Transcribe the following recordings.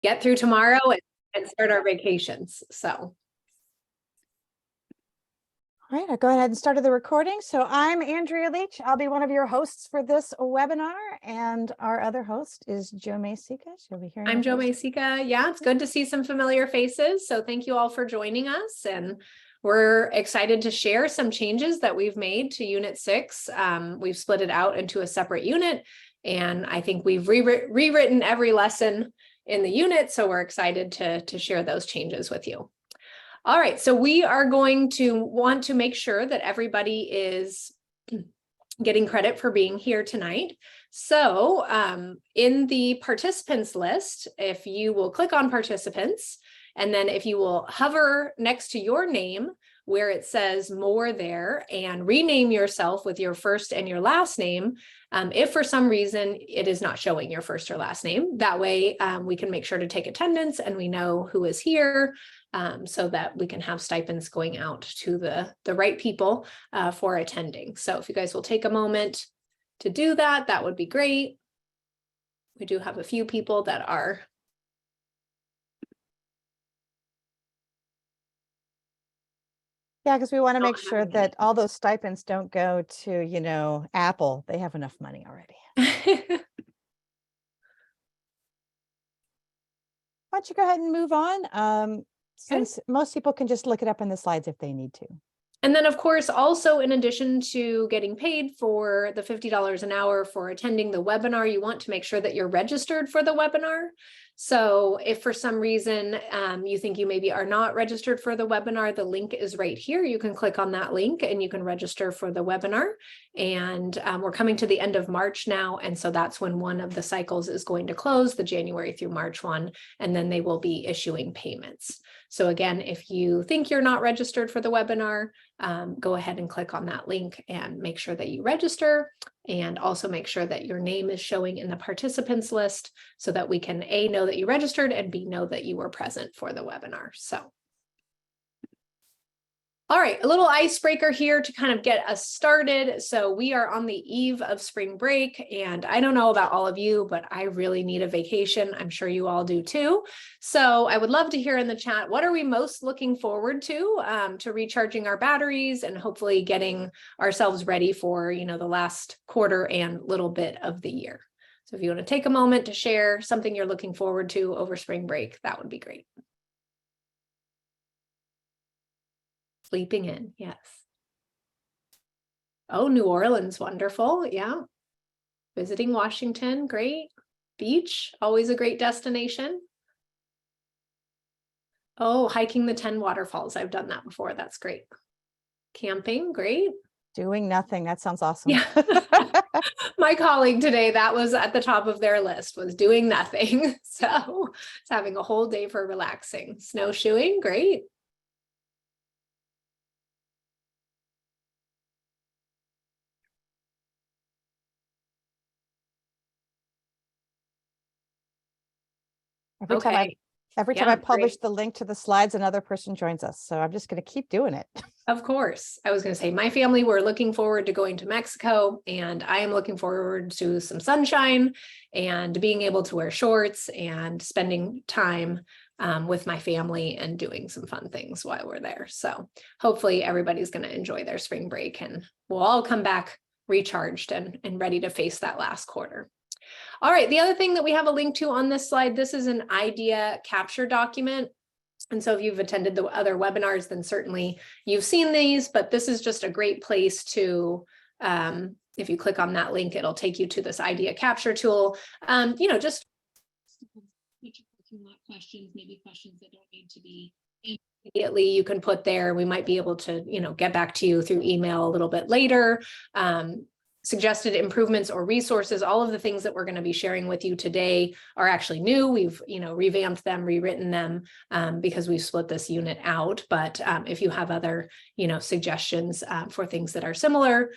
get through tomorrow and start our vacations. So. All right, I'll go ahead and start the recording. So I'm Andrea Leach. I'll be one of your hosts for this webinar, and our other host is Jo Masika. She'll be hearing. I'm Jo Masika. Yeah, it's good to see some familiar faces. So thank you all for joining us, and we're excited to share some changes that we've made to Unit 6. We've split it out into a separate unit, and I think we've rewritten every lesson in the unit. So we're excited to share those changes with you. All right, so we are going to want to make sure that everybody is getting credit for being here tonight. So in the participants list, if you will click on participants, and then if you will hover next to your name where it says more there and rename yourself with your first and your last name, if for some reason it is not showing your first or last name, that way we can make sure to take attendance and we know who is here, so that we can have stipends going out to the right people for attending. So if you guys will take a moment to do that, that would be great. We do have a few people that are. Yeah, because we want to make sure that all those stipends don't go to, Apple. They have enough money already. Why don't you go ahead and move on? Since most people can just look it up in the slides if they need to. And then, of course, also in addition to getting paid for the $50 an hour for attending the webinar, you want to make sure that you're registered for the webinar. So if for some reason you think you maybe are not registered for the webinar, the link is right here. You can click on that link and you can register for the webinar. And we're coming to the end of March now. And so that's when one of the cycles is going to close, the January through March one, and then they will be issuing payments. So again, if you think you're not registered for the webinar, go ahead and click on that link and make sure that you register, and also make sure that your name is showing in the participants list so that we can A, know that you registered, and B, know that you were present for the webinar. So. All right, a little icebreaker here to kind of get us started. So we are on the eve of spring break, and I don't know about all of you, but I really need a vacation. I'm sure you all do too. So I would love to hear in the chat, what are we most looking forward to recharging our batteries and hopefully getting ourselves ready for, the last quarter and little bit of the year. So if you want to take a moment to share something you're looking forward to over spring break, that would be great. Sleeping in, yes. Oh, New Orleans, wonderful. Yeah. Visiting Washington, great. Beach, always a great destination. Oh, hiking the 10 waterfalls. I've done that before. That's great. Camping, great. Doing nothing. That sounds awesome. Yeah. My colleague today, that was at the top of their list, was doing nothing. So it's having a whole day for relaxing. Snowshoeing, great. Every time I publish the link to the slides, another person joins us. So I'm just going to keep doing it. Of course. I was going to say, my family, we're looking forward to going to Mexico, and I am looking forward to some sunshine and being able to wear shorts and spending time with my family and doing some fun things while we're there. So hopefully everybody's going to enjoy their spring break, and we'll all come back recharged and ready to face that last quarter. All right, the other thing that we have a link to on this slide, this is an idea capture document. And so if you've attended the other webinars, then certainly you've seen these, but this is just a great place to, if you click on that link, it'll take you to this idea capture tool. Just questions, maybe questions that don't need to be immediately, you can put there. We might be able to, get back to you through email a little bit later. Suggested improvements or resources, all of the things that we're going to be sharing with you today are actually new. We've, revamped them, rewritten them because we've split this unit out. But if you have other, suggestions for things that are similar,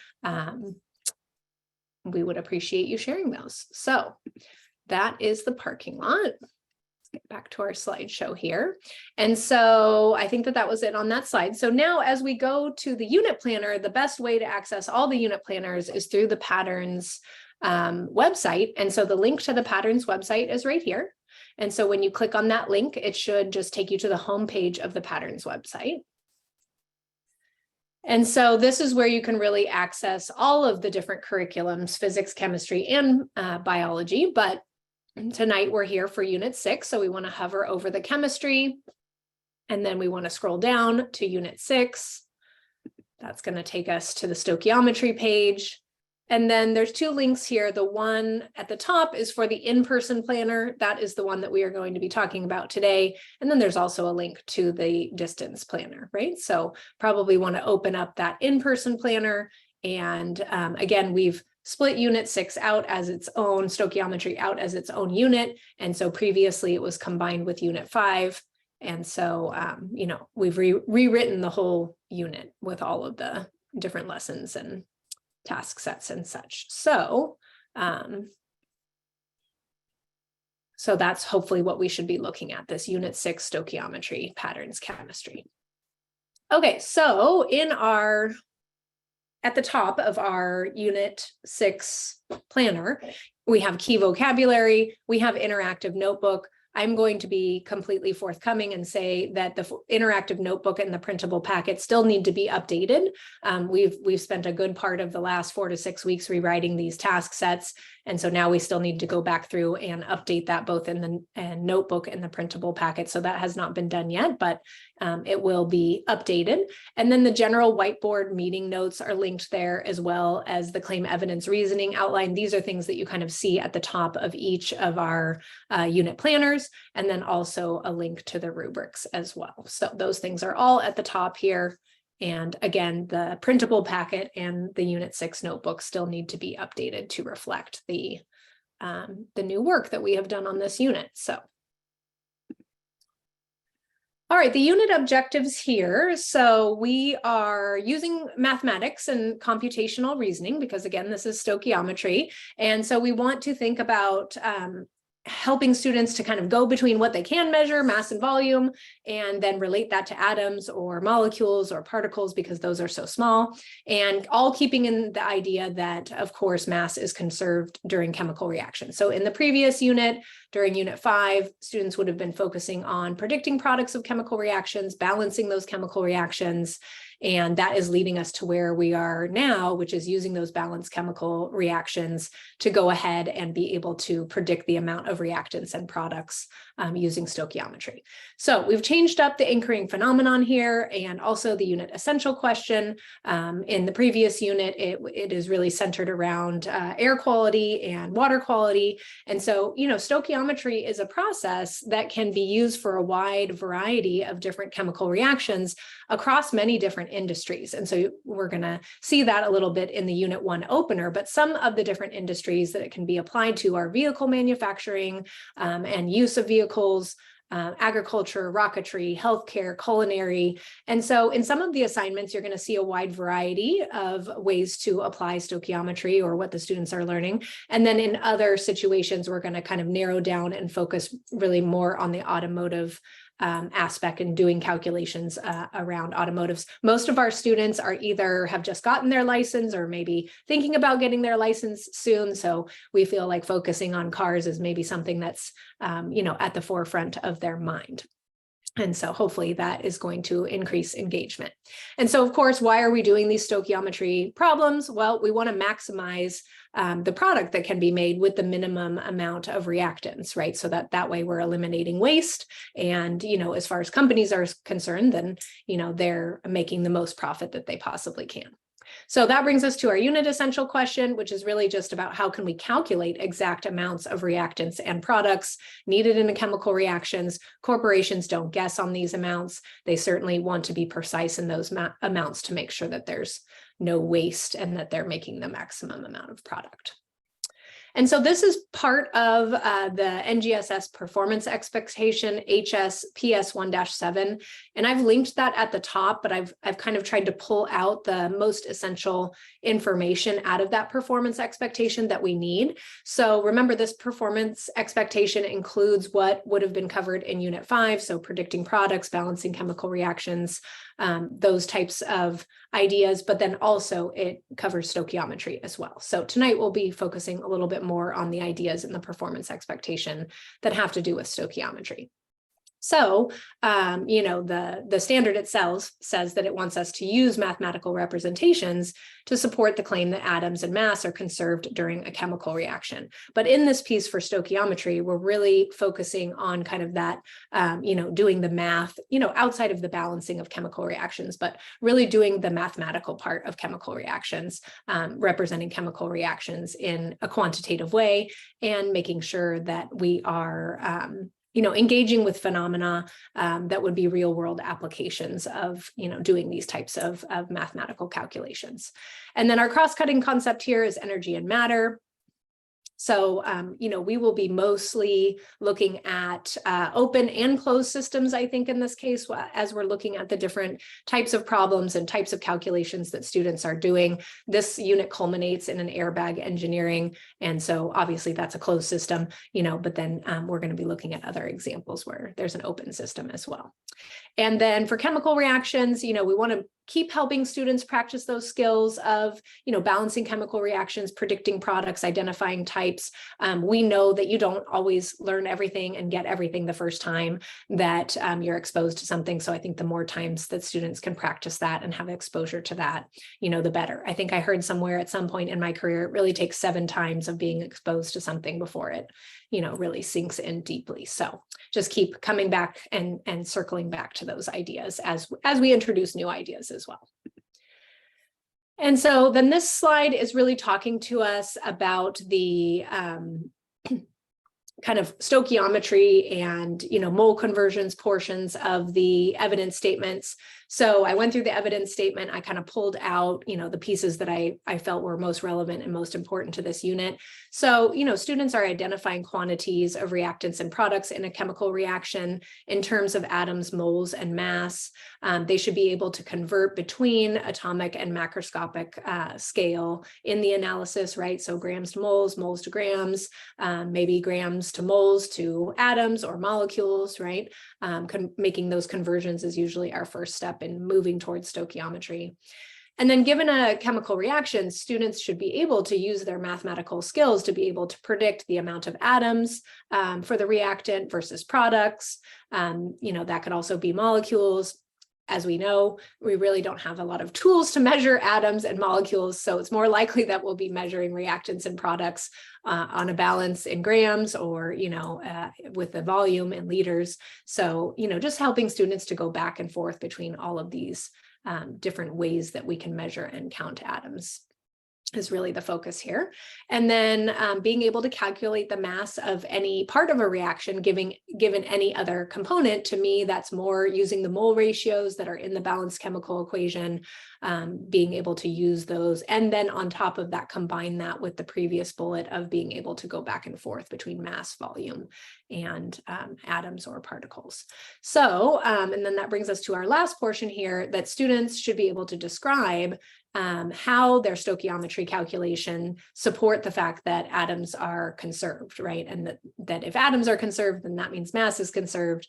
we would appreciate you sharing those. So that is the parking lot. Get back to our slideshow here. And so I think that was it on that slide. So now as we go to the unit planner, the best way to access all the unit planners is through the Patterns website. And so the link to the Patterns website is right here. And so when you click on that link, it should just take you to the homepage of the Patterns website. And so this is where you can really access all of the different curriculums, physics, chemistry, and biology. But tonight we're here for Unit 6, so we want to hover over the chemistry, and then we want to scroll down to Unit 6. That's going to take us to the stoichiometry page. And then there's two links here. The one at the top is for the in-person planner. That is the one that we are going to be talking about today. And then there's also a link to the distance planner, right? So probably want to open up that in-person planner. And again, we've split Unit 6 out as its own, stoichiometry out as its own unit. And so previously it was combined with Unit 5. And so, we've rewritten the whole unit with all of the different lessons and task sets and such. So that's hopefully what we should be looking at, this Unit 6 stoichiometry patterns chemistry. Okay, so at the top of our Unit 6 planner, we have key vocabulary, we have interactive notebook. I'm going to be completely forthcoming and say that the interactive notebook and the printable packet still need to be updated. We've spent a good part of the last 4 to 6 weeks rewriting these task sets. And so now we still need to go back through and update that both in the notebook and the printable packet. So that has not been done yet, but it will be updated. And then the general whiteboard meeting notes are linked there, as well as the claim evidence reasoning outline. These are things that you kind of see at the top of each of our unit planners, and then also a link to the rubrics as well. So those things are all at the top here. And again, the printable packet and the Unit 6 notebook still need to be updated to reflect the new work that we have done on this unit. So, all right, the unit objectives here. So we are using mathematics and computational reasoning because, again, this is stoichiometry. And so we want to think about helping students to kind of go between what they can measure, mass and volume, and then relate that to atoms or molecules or particles because those are so small, and all keeping in the idea that, of course, mass is conserved during chemical reactions. So in the previous unit, during Unit 5, students would have been focusing on predicting products of chemical reactions, balancing those chemical reactions, and that is leading us to where we are now, which is using those balanced chemical reactions to go ahead and be able to predict the amount of reactants and products using stoichiometry. So we've changed up the anchoring phenomenon here and also the unit essential question. In the previous unit, it is really centered around air quality and water quality. And so, stoichiometry is a process that can be used for a wide variety of different chemical reactions across many different industries. And so we're going to see that a little bit in the Unit 1 opener, but some of the different industries that it can be applied to are vehicle manufacturing and use of vehicles, agriculture, rocketry, healthcare, culinary. And so in some of the assignments, you're going to see a wide variety of ways to apply stoichiometry or what the students are learning. And then in other situations, we're going to kind of narrow down and focus really more on the automotive aspect and doing calculations around automotives. Most of our students are either have just gotten their license or maybe thinking about getting their license soon. So we feel like focusing on cars is maybe something that's, at the forefront of their mind. And so hopefully that is going to increase engagement. And so, of course, why are we doing these stoichiometry problems? Well, we want to maximize the product that can be made with the minimum amount of reactants, right? So that way we're eliminating waste. And, as far as companies are concerned, then, they're making the most profit that they possibly can. So that brings us to our unit essential question, which is really just about how can we calculate exact amounts of reactants and products needed in chemical reactions. Corporations don't guess on these amounts. They certainly want to be precise in those amounts to make sure that there's no waste and that they're making the maximum amount of product. And so this is part of the NGSS performance expectation, HSPS 1-7. And I've linked that at the top, but I've kind of tried to pull out the most essential information out of that performance expectation that we need. So remember, this performance expectation includes what would have been covered in Unit 5. So predicting products, balancing chemical reactions, those types of ideas, but then also it covers stoichiometry as well. So tonight we'll be focusing a little bit more on the ideas in the performance expectation that have to do with stoichiometry. So, the standard itself says that it wants us to use mathematical representations to support the claim that atoms and mass are conserved during a chemical reaction. But in this piece for stoichiometry, we're really focusing on kind of that, doing the math, outside of the balancing of chemical reactions, but really doing the mathematical part of chemical reactions, representing chemical reactions in a quantitative way and making sure that we are engaging with phenomena that would be real world applications of, doing these types of mathematical calculations. And then our cross-cutting concept here is energy and matter. So, we will be mostly looking at open and closed systems, I think, in this case, as we're looking at the different types of problems and types of calculations that students are doing. This unit culminates in an airbag engineering. And so obviously that's a closed system, but then we're going to be looking at other examples where there's an open system as well. And then for chemical reactions, we want to keep helping students practice those skills of, balancing chemical reactions, predicting products, identifying types. We know that you don't always learn everything and get everything the first time that you're exposed to something. So I think the more times that students can practice that and have exposure to that, the better. I think I heard somewhere at some point in my career, it really takes 7 times of being exposed to something before it, really sinks in deeply. So just keep coming back and circling back to those ideas as we introduce new ideas as well. And so then this slide is really talking to us about the kind of stoichiometry and, mole conversions portions of the evidence statements. So I went through the evidence statement. I kind of pulled out, the pieces that I felt were most relevant and most important to this unit. So, students are identifying quantities of reactants and products in a chemical reaction in terms of atoms, moles, and mass. They should be able to convert between atomic and macroscopic scale in the analysis, right? So grams to moles, moles to grams, maybe grams to moles to atoms or molecules, right? Making those conversions is usually our first step in moving towards stoichiometry. And then given a chemical reaction, students should be able to use their mathematical skills to be able to predict the amount of atoms for the reactant versus products. That could also be molecules. As we know, we really don't have a lot of tools to measure atoms and molecules, so it's more likely that we'll be measuring reactants and products on a balance in grams or, with the volume in liters. So, just helping students to go back and forth between all of these different ways that we can measure and count atoms is really the focus here. And then being able to calculate the mass of any part of a reaction given any other component. To me, that's more using the mole ratios that are in the balanced chemical equation, being able to use those. And then on top of that, combine that with the previous bullet of being able to go back and forth between mass, volume, and atoms or particles. So, and then that brings us to our last portion here, that students should be able to describe how their stoichiometry calculation support the fact that atoms are conserved, right? And that if atoms are conserved, then that means mass is conserved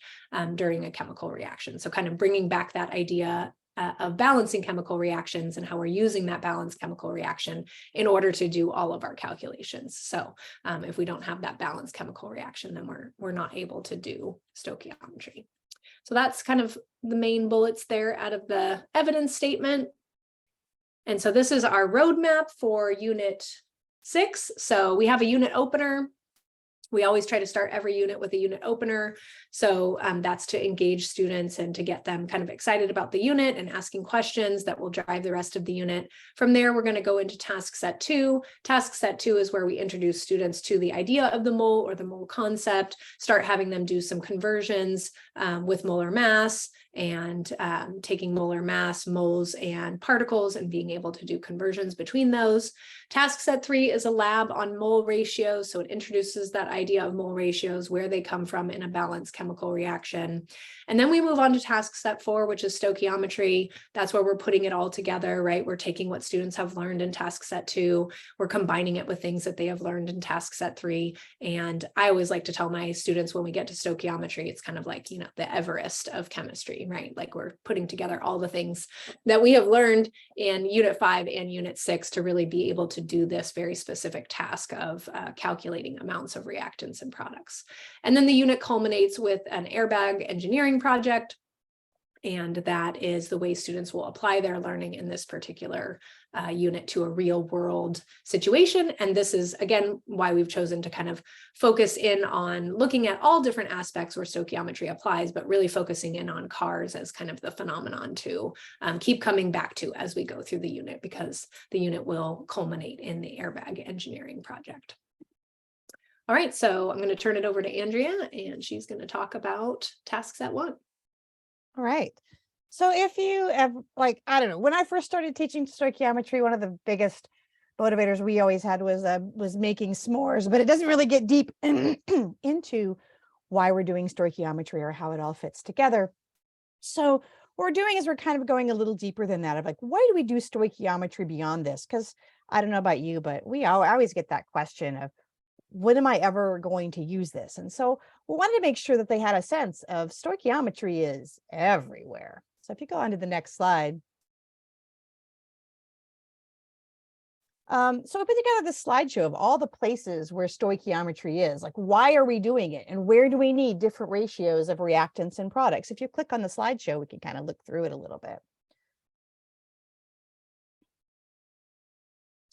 during a chemical reaction. So kind of bringing back that idea of balancing chemical reactions and how we're using that balanced chemical reaction in order to do all of our calculations. So if we don't have that balanced chemical reaction, then we're not able to do stoichiometry. So that's kind of the main bullets there out of the evidence statement. And so this is our roadmap for Unit 6. So we have a unit opener. We always try to start every unit with a unit opener. So that's to engage students and to get them kind of excited about the unit and asking questions that will drive the rest of the unit. From there, we're going to go into task set 2. Task set 2 is where we introduce students to the idea of the mole or the mole concept, start having them do some conversions with molar mass and taking molar mass, moles, and particles and being able to do conversions between those. Task set 3 is a lab on mole ratios. So it introduces that idea of mole ratios, where they come from in a balanced chemical reaction. And then we move on to task set 4, which is stoichiometry. That's where we're putting it all together, right? We're taking what students have learned in task set 2, we're combining it with things that they have learned in task set 3. And I always like to tell my students when we get to stoichiometry, it's kind of like, the Everest of chemistry, right? Like we're putting together all the things that we have learned in Unit 5 and Unit 6 to really be able to do this very specific task of calculating amounts of reactants and products. And then the unit culminates with an airbag engineering project. And that is the way students will apply their learning in this particular unit to a real world situation. And this is, again, why we've chosen to kind of focus in on looking at all different aspects where stoichiometry applies, but really focusing in on cars as kind of the phenomenon to keep coming back to as we go through the unit, because the unit will culminate in the airbag engineering project. All right, so I'm going to turn it over to Andrea, and she's going to talk about task set 1. All right. So if you have, like, I don't know, when I first started teaching stoichiometry, one of the biggest motivators we always had was making s'mores, but it doesn't really get deep into why we're doing stoichiometry or how it all fits together. So what we're doing is we're kind of going a little deeper than that, of like, why do we do stoichiometry beyond this? Because I don't know about you, but I always get that question of, when am I ever going to use this? And so we wanted to make sure that they had a sense of stoichiometry is everywhere. So if you go on to the next slide. So I put together this slideshow of all the places where stoichiometry is, like, why are we doing it? And where do we need different ratios of reactants and products? If you click on the slideshow, we can kind of look through it a little bit.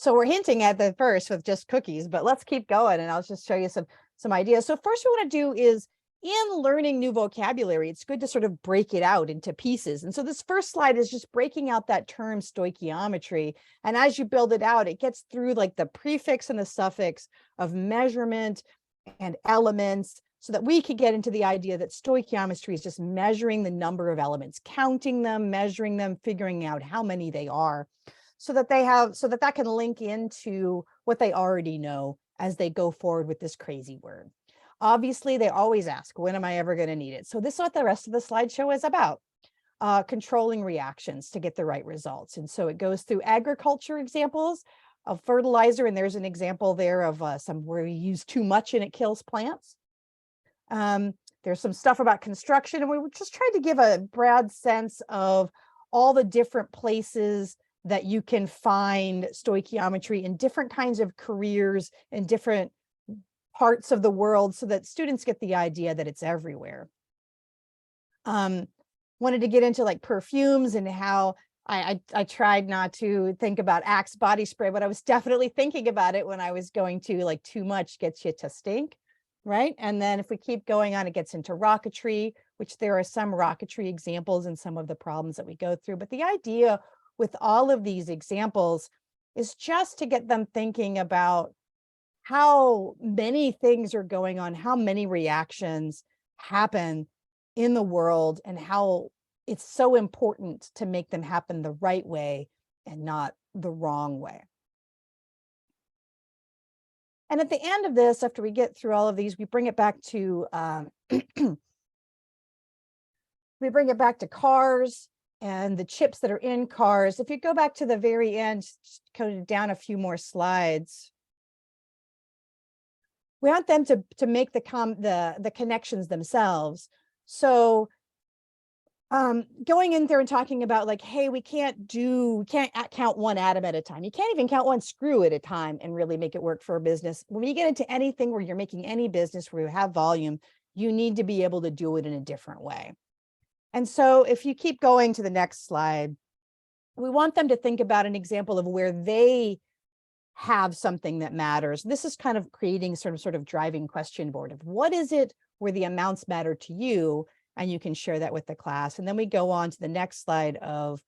So we're hinting at the first with just cookies, but let's keep going and I'll just show you some ideas. So first we want to do is, in learning new vocabulary, it's good to sort of break it out into pieces. And so this first slide is just breaking out that term stoichiometry. And as you build it out, it gets through like the prefix and the suffix of measurement and elements, so that we could get into the idea that stoichiometry is just measuring the number of elements, counting them, measuring them, figuring out how many they are, so that that can link into what they already know as they go forward with this crazy word. Obviously, they always ask, when am I ever going to need it? So this is what the rest of the slideshow is about, controlling reactions to get the right results. And so it goes through agriculture examples of fertilizer, and there's an example there of some where we use too much and it kills plants. There's some stuff about construction, and we were just trying to give a broad sense of all the different places that you can find stoichiometry in different kinds of careers in different parts of the world, so that students get the idea that it's everywhere. Wanted to get into like perfumes and how I tried not to think about Axe body spray, but I was definitely thinking about it when I was going to, like, too much gets you to stink, right? And then if we keep going on, it gets into rocketry, which there are some rocketry examples in some of the problems that we go through. But the idea with all of these examples is just to get them thinking about how many things are going on, how many reactions happen in the world, and how it's so important to make them happen the right way and not the wrong way. And at the end of this, after we get through all of these, we bring it back to cars and the chips that are in cars. If you go back to the very end, just go down a few more slides. We want them to make the connections themselves. So going in there and talking about, like, hey, we can't count one atom at a time. You can't even count one screw at a time and really make it work for a business. When you get into anything where you're making any business where you have volume, you need to be able to do it in a different way. And so if you keep going to the next slide, we want them to think about an example of where they have something that matters. This is kind of creating sort of driving question board of, what is it where the amounts matter to you? And you can share that with the class. And then we go on to the next slide of,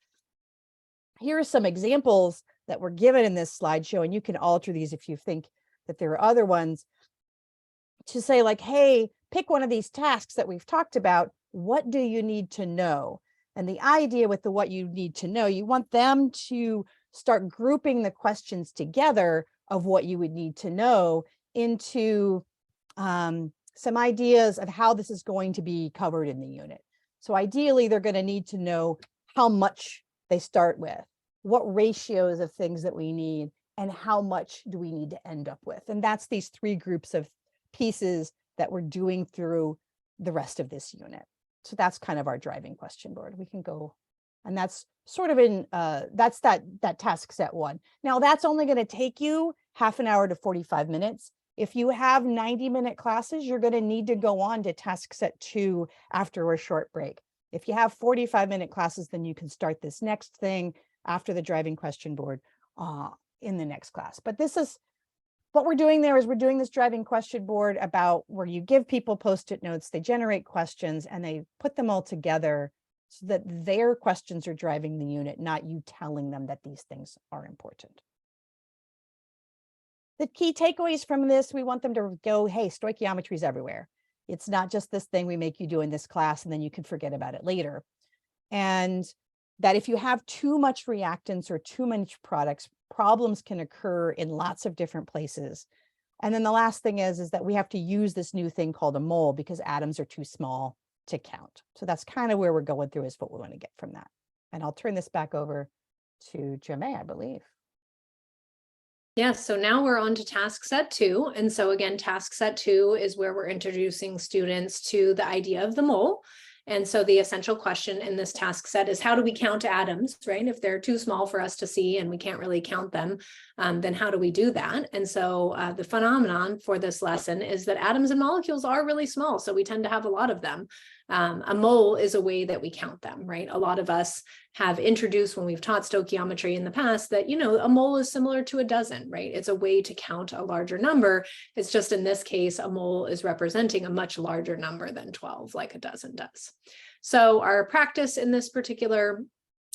here are some examples that were given in this slideshow, and you can alter these if you think that there are other ones, to say, like, hey, pick one of these tasks that we've talked about. What do you need to know? And the idea with the what you need to know, you want them to start grouping the questions together of what you would need to know into some ideas of how this is going to be covered in the unit. So ideally, they're going to need to know how much they start with, what ratios of things that we need, and how much do we need to end up with. And that's these 3 groups of pieces that we're doing through the rest of this unit. So that's kind of our driving question board. We can go, and that's sort of in, that's that task set 1. Now that's only going to take you half an hour to 45 minutes. If you have 90-minute classes, you're going to need to go on to task set 2 after a short break. If you have 45-minute classes, then you can start this next thing after the driving question board in the next class. But this is what we're doing there, is we're doing this driving question board about where you give people Post-it notes, they generate questions, and they put them all together so that their questions are driving the unit, not you telling them that these things are important. The key takeaways from this, we want them to go, hey, stoichiometry is everywhere. It's not just this thing we make you do in this class and then you can forget about it later. And that if you have too much reactants or too much products, problems can occur in lots of different places. And then the last thing is that we have to use this new thing called a mole because atoms are too small to count. So that's kind of where we're going through, is what we want to get from that. And I'll turn this back over to Jemay, I believe. Yes, so now we're on to task set 2. And so again, task set 2 is where we're introducing students to the idea of the mole. And so the essential question in this task set is, how do we count atoms, right? If they're too small for us to see and we can't really count them, then how do we do that? And so the phenomenon for this lesson is that atoms and molecules are really small, so we tend to have a lot of them. A mole is a way that we count them, right? A lot of us have introduced, when we've taught stoichiometry in the past, that, you know, a mole is similar to a dozen, right? It's a way to count a larger number. It's just in this case, a mole is representing a much larger number than 12, like a dozen does. So our practice in this particular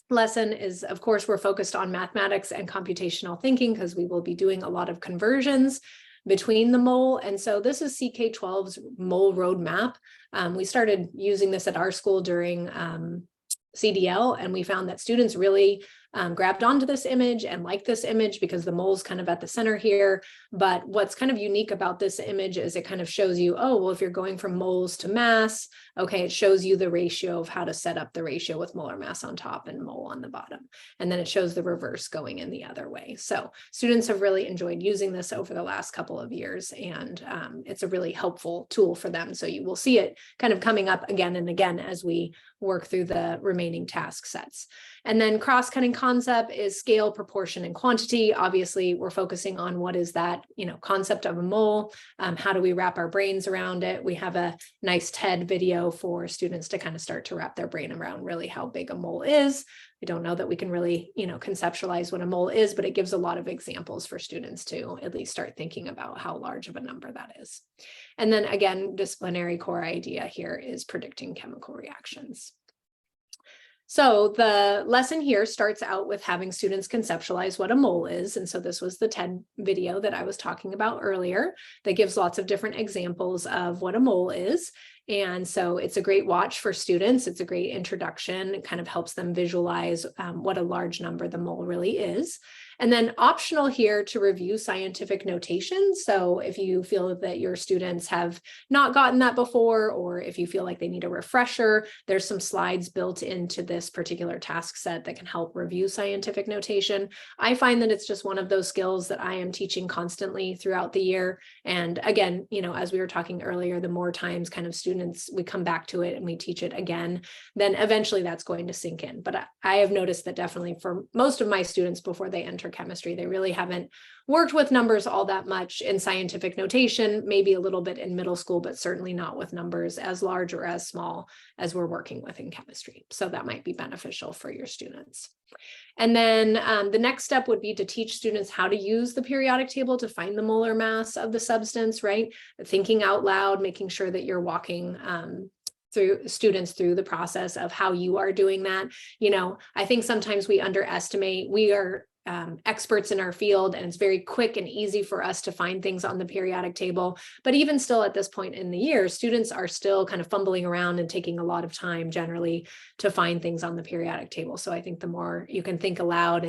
lesson is, of course, we're focused on mathematics and computational thinking because we will be doing a lot of conversions between the mole. And so this is CK12's mole roadmap. We started using this at our school during CDL, and we found that students really grabbed onto this image and liked this image because the mole's kind of at the center here. But what's kind of unique about this image is it kind of shows you, oh, well, if you're going from moles to mass, okay, it shows you the ratio of how to set up the ratio with molar mass on top and mole on the bottom. And then it shows the reverse going in the other way. So students have really enjoyed using this over the last couple of years, and it's a really helpful tool for them. So you will see it kind of coming up again and again as we work through the remaining task sets. And then cross-cutting concept is scale, proportion, and quantity. Obviously, we're focusing on what is that, you know, concept of a mole. How do we wrap our brains around it? We have a nice TED video for students to kind of start to wrap their brain around really how big a mole is. I don't know that we can really, you know, conceptualize what a mole is, but it gives a lot of examples for students to at least start thinking about how large of a number that is. And then again, disciplinary core idea here is predicting chemical reactions. So the lesson here starts out with having students conceptualize what a mole is. And so this was the TED video that I was talking about earlier that gives lots of different examples of what a mole is. And so it's a great watch for students. It's a great introduction. It kind of helps them visualize what a large number the mole really is. And then optional here to review scientific notation. So if you feel that your students have not gotten that before, or if you feel like they need a refresher, there's some slides built into this particular task set that can help review scientific notation. I find that it's just one of those skills that I am teaching constantly throughout the year. And again, you know, as we were talking earlier, the more times kind of students, we come back to it and we teach it again, then eventually that's going to sink in. But I have noticed that definitely for most of my students before they enter chemistry, they really haven't worked with numbers all that much in scientific notation, maybe a little bit in middle school, but certainly not with numbers as large or as small as we're working with in chemistry. So that might be beneficial for your students. And then the next step would be to teach students how to use the periodic table to find the molar mass of the substance, right? Thinking out loud, making sure that you're walking through students through the process of how you are doing that. You know, I think sometimes we underestimate, we are experts in our field, and it's very quick and easy for us to find things on the periodic table. But even still at this point in the year, students are still kind of fumbling around and taking a lot of time generally to find things on the periodic table. So I think the more you can think aloud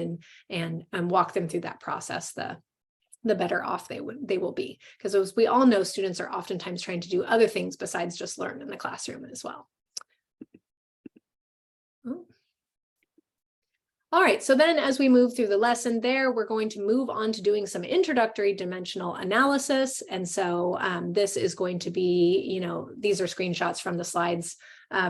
and walk them through that process, the the better off they will be. Because as we all know, students are oftentimes trying to do other things besides just learn in the classroom as well. All right, so then as we move through the lesson there, we're going to move on to doing some introductory dimensional analysis. And so this is going to be, these are screenshots from the slides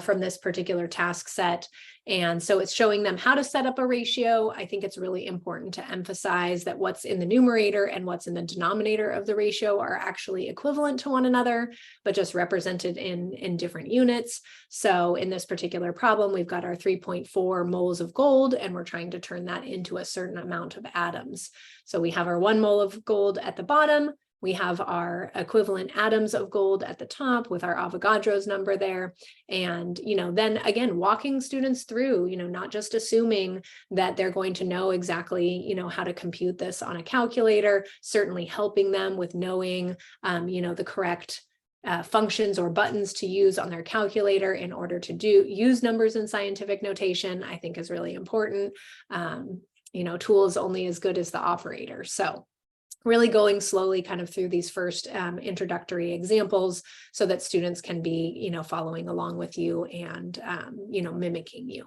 from this particular task set. And so it's showing them how to set up a ratio. I think it's really important to emphasize that what's in the numerator and what's in the denominator of the ratio are actually equivalent to one another, but just represented in different units. So in this particular problem, we've got our 3.4 moles of gold, and we're trying to turn that into a certain amount of atoms. So we have our 1 mole of gold at the bottom. We have our equivalent atoms of gold at the top with our Avogadro's number there. And, then again, walking students through, not just assuming that they're going to know exactly, how to compute this on a calculator, certainly helping them with knowing, the correct functions or buttons to use on their calculator in order to use numbers in scientific notation, I think is really important. Tool is only as good as the operator. So really going slowly kind of through these first introductory examples so that students can be, following along with you and, mimicking you.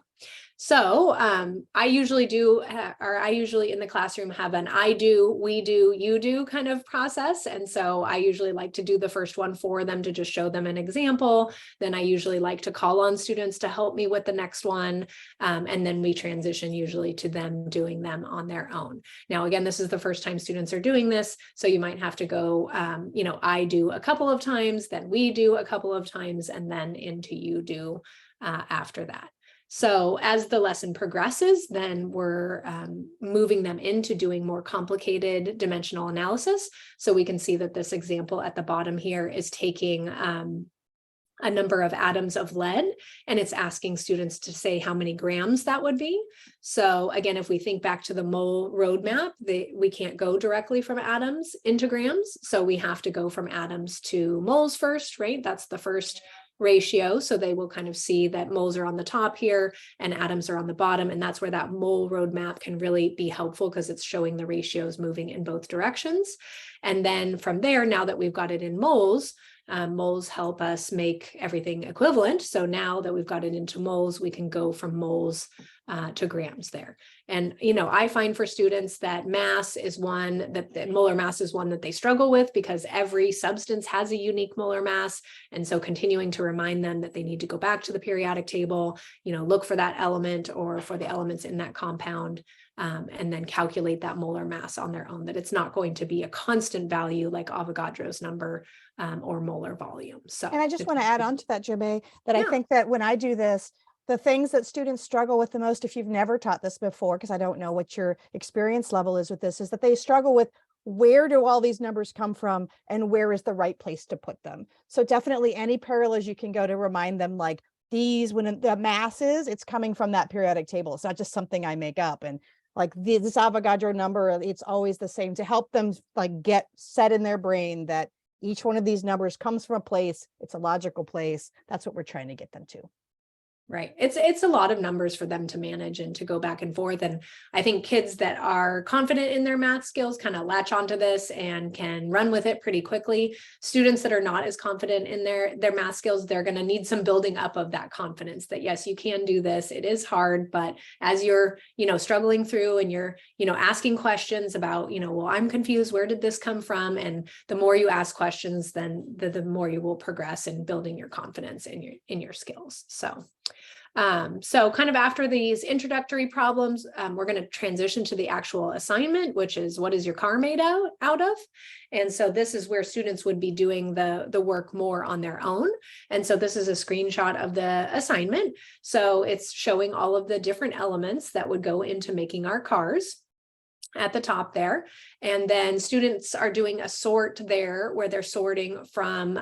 So I usually in the classroom have an I do, we do, you do kind of process. And so I usually like to do the first one for them to just show them an example. Then I usually like to call on students to help me with the next one. And then we transition usually to them doing them on their own. Now, again, this is the first time students are doing this. So you might have to go, I do a couple of times, then we do a couple of times, and then into you do after that. So as the lesson progresses, then we're moving them into doing more complicated dimensional analysis. So we can see that this example at the bottom here is taking a number of atoms of lead, and it's asking students to say how many grams that would be. So again, if we think back to the mole roadmap, we can't go directly from atoms into grams. So we have to go from atoms to moles first, right? That's the first ratio. So they will kind of see that moles are on the top here and atoms are on the bottom. And that's where that mole roadmap can really be helpful because it's showing the ratios moving in both directions. And then from there, now that we've got it in moles, moles help us make everything equivalent. So now that we've got it into moles, we can go from moles to grams there. And, I find for students that mass is one that molar mass is one that they struggle with because every substance has a unique molar mass. And so continuing to remind them that they need to go back to the periodic table, look for that element or for the elements in that compound, and then calculate that molar mass on their own, that it's not going to be a constant value like Avogadro's number or molar volume. So, and I just want to add on to that, Jermaine, that I think that when I do this, the things that students struggle with the most, if you've never taught this before, because I don't know what your experience level is with this, is that they struggle with where do all these numbers come from and where is the right place to put them. So definitely any parallels you can go to remind them, like these, when the mass is, it's coming from that periodic table. It's not just something I make up. And like this Avogadro number, it's always the same, to help them like get set in their brain that each one of these numbers comes from a place. It's a logical place. That's what we're trying to get them to. Right. It's a lot of numbers for them to manage and to go back and forth. And I think kids that are confident in their math skills kind of latch onto this and can run with it pretty quickly. Students that are not as confident in their math skills, they're going to need some building up of that confidence that, yes, you can do this. It is hard, but as you're, struggling through and you're, asking questions about, well, I'm confused, where did this come from? And the more you ask questions, then the more you will progress in building your confidence in your skills. So kind of after these introductory problems, we're going to transition to the actual assignment, which is what is your car made out of? And so this is where students would be doing the work more on their own. And so this is a screenshot of the assignment. So it's showing all of the different elements that would go into making our cars at the top there. And then students are doing a sort there where they're sorting from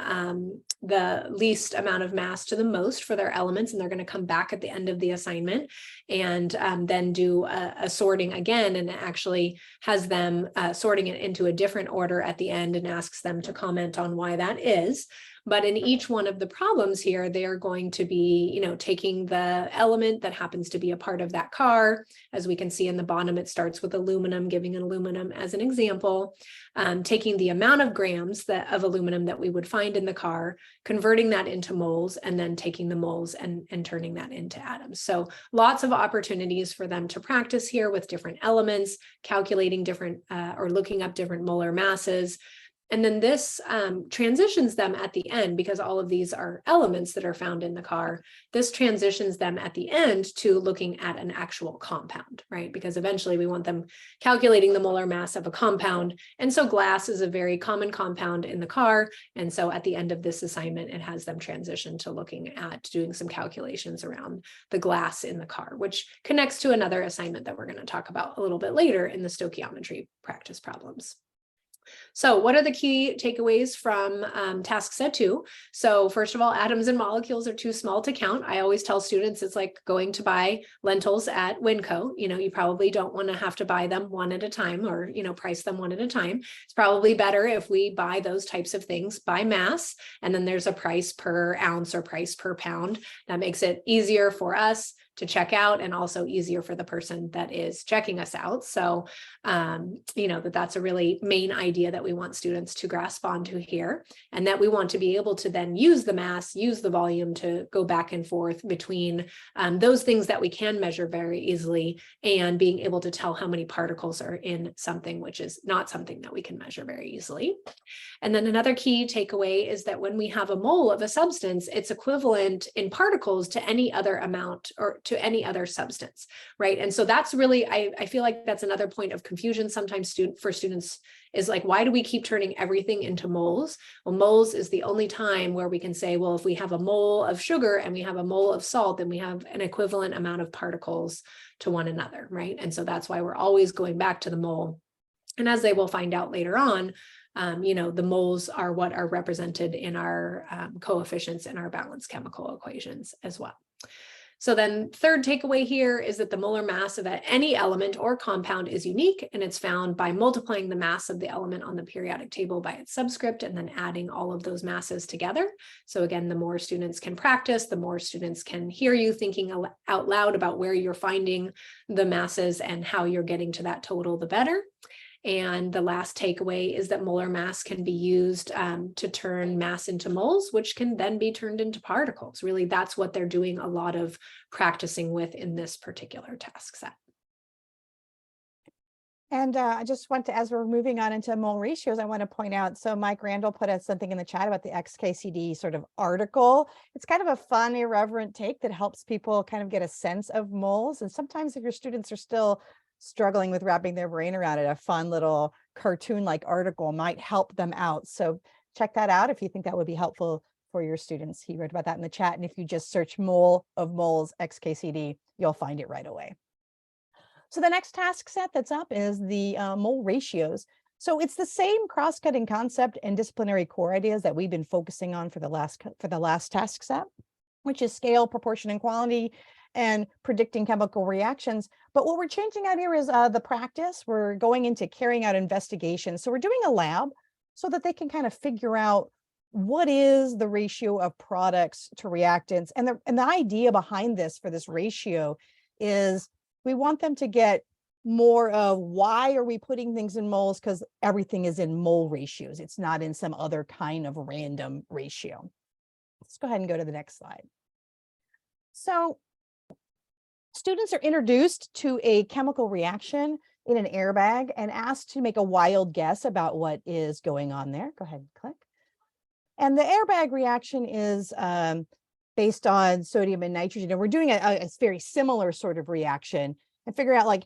the least amount of mass to the most for their elements. And they're going to come back at the end of the assignment and then do a sorting again. And it actually has them sorting it into a different order at the end and asks them to comment on why that is. But in each one of the problems here, they are going to be, you know, taking the element that happens to be a part of that car. As we can see in the bottom, it starts with aluminum, giving an aluminum as an example, taking the amount of grams of aluminum that we would find in the car, converting that into moles, and then taking the moles and turning that into atoms. So lots of opportunities for them to practice here with different elements, calculating different or looking up different molar masses. And then this transitions them at the end, because all of these are elements that are found in the car. This transitions them at the end to looking at an actual compound, right? Because eventually we want them calculating the molar mass of a compound. And so glass is a very common compound in the car. And so at the end of this assignment, it has them transition to looking at doing some calculations around the glass in the car, which connects to another assignment that we're going to talk about a little bit later in the stoichiometry practice problems. So what are the key takeaways from task set 2? So first of all, atoms and molecules are too small to count. I always tell students it's like going to buy lentils at Winco. You know, you probably don't want to have to buy them one at a time, or, you know, price them one at a time. It's probably better if we buy those types of things by mass, and then there's a price per ounce or price per pound. That makes it easier for us to check out, and also easier for the person that is checking us out. So, you know, that's a really main idea that we want students to grasp onto here, and that we want to be able to then use the mass, use the volume to go back and forth between those things that we can measure very easily, and being able to tell how many particles are in something, which is not something that we can measure very easily. And then another key takeaway is that when we have a mole of a substance, it's equivalent in particles to any other amount or to any other substance, right? And so that's really, I feel like that's another point of confusion sometimes for students, is like, why do we keep turning everything into moles? Well, moles is the only time where we can say, well, if we have a mole of sugar and we have a mole of salt, then we have an equivalent amount of particles to one another, right? And so that's why we're always going back to the mole. And as they will find out later on, you know, the moles are what are represented in our coefficients in our balanced chemical equations as well. So then third takeaway here is that the molar mass of any element or compound is unique, and it's found by multiplying the mass of the element on the periodic table by its subscript and then adding all of those masses together. So again, the more students can practice, the more students can hear you thinking out loud about where you're finding the masses and how you're getting to that total, the better. And the last takeaway is that molar mass can be used to turn mass into moles, which can then be turned into particles. Really, that's what they're doing a lot of practicing with in this particular task set. And I just want to, as we're moving on into mole ratios, I want to point out, so Mike Randall put out something in the chat about the XKCD sort of article. It's kind of a fun, irreverent take that helps people kind of get a sense of moles. And sometimes if your students are still struggling with wrapping their brain around it, a fun little cartoon-like article might help them out. So check that out if you think that would be helpful for your students. He wrote about that in the chat. And if you just search mole of moles XKCD, you'll find it right away. So the next task set that's up is the mole ratios. So it's the same cross-cutting concept and disciplinary core ideas that we've been focusing on for the last task set, which is scale, proportion, and quality, and predicting chemical reactions. But what we're changing out here is the practice. We're going into carrying out investigations. So we're doing a lab so that they can kind of figure out what is the ratio of products to reactants. And the idea behind this for this ratio is we want them to get more of why are we putting things in moles, because everything is in mole ratios. It's not in some other kind of random ratio. Let's go ahead and go to the next slide. So students are introduced to a chemical reaction in an airbag and asked to make a wild guess about what is going on there. Go ahead and click. And the airbag reaction is based on sodium and nitrogen. And we're doing a very similar sort of reaction and figure out like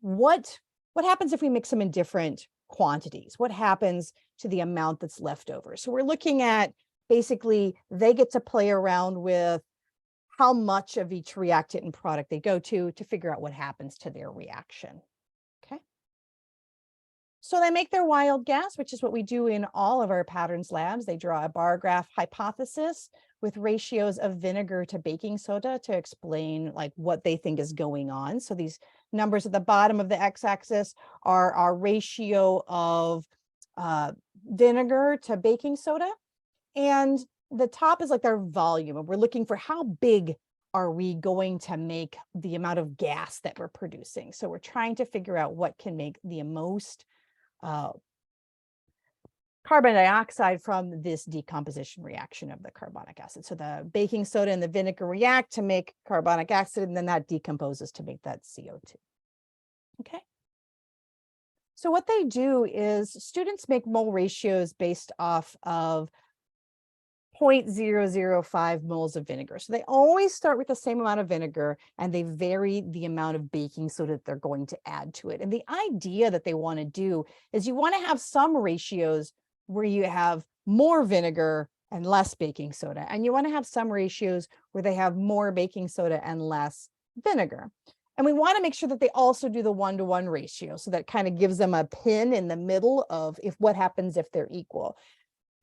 what happens if we mix them in different quantities? What happens to the amount that's left over? So we're looking at basically they get to play around with how much of each reactant and product they go to figure out what happens to their reaction. Okay. So they make their wild guess, which is what we do in all of our patterns labs. They draw a bar graph hypothesis with ratios of vinegar to baking soda to explain like what they think is going on. So these numbers at the bottom of the x-axis are our ratio of vinegar to baking soda. And the top is like their volume, and we're looking for how big are we going to make the amount of gas that we're producing. So we're trying to figure out what can make the most carbon dioxide from this decomposition reaction of the carbonic acid. So the baking soda and the vinegar react to make carbonic acid, and then that decomposes to make that CO2. Okay. So what they do is students make mole ratios based off of 0.005 moles of vinegar. So they always start with the same amount of vinegar, and they vary the amount of baking soda that they're going to add to it. And the idea that they want to do is you want to have some ratios where you have more vinegar and less baking soda, and you want to have some ratios where they have more baking soda and less vinegar. And we want to make sure that they also do the 1-to-1 ratio, so that kind of gives them a pin in the middle of what happens if they're equal.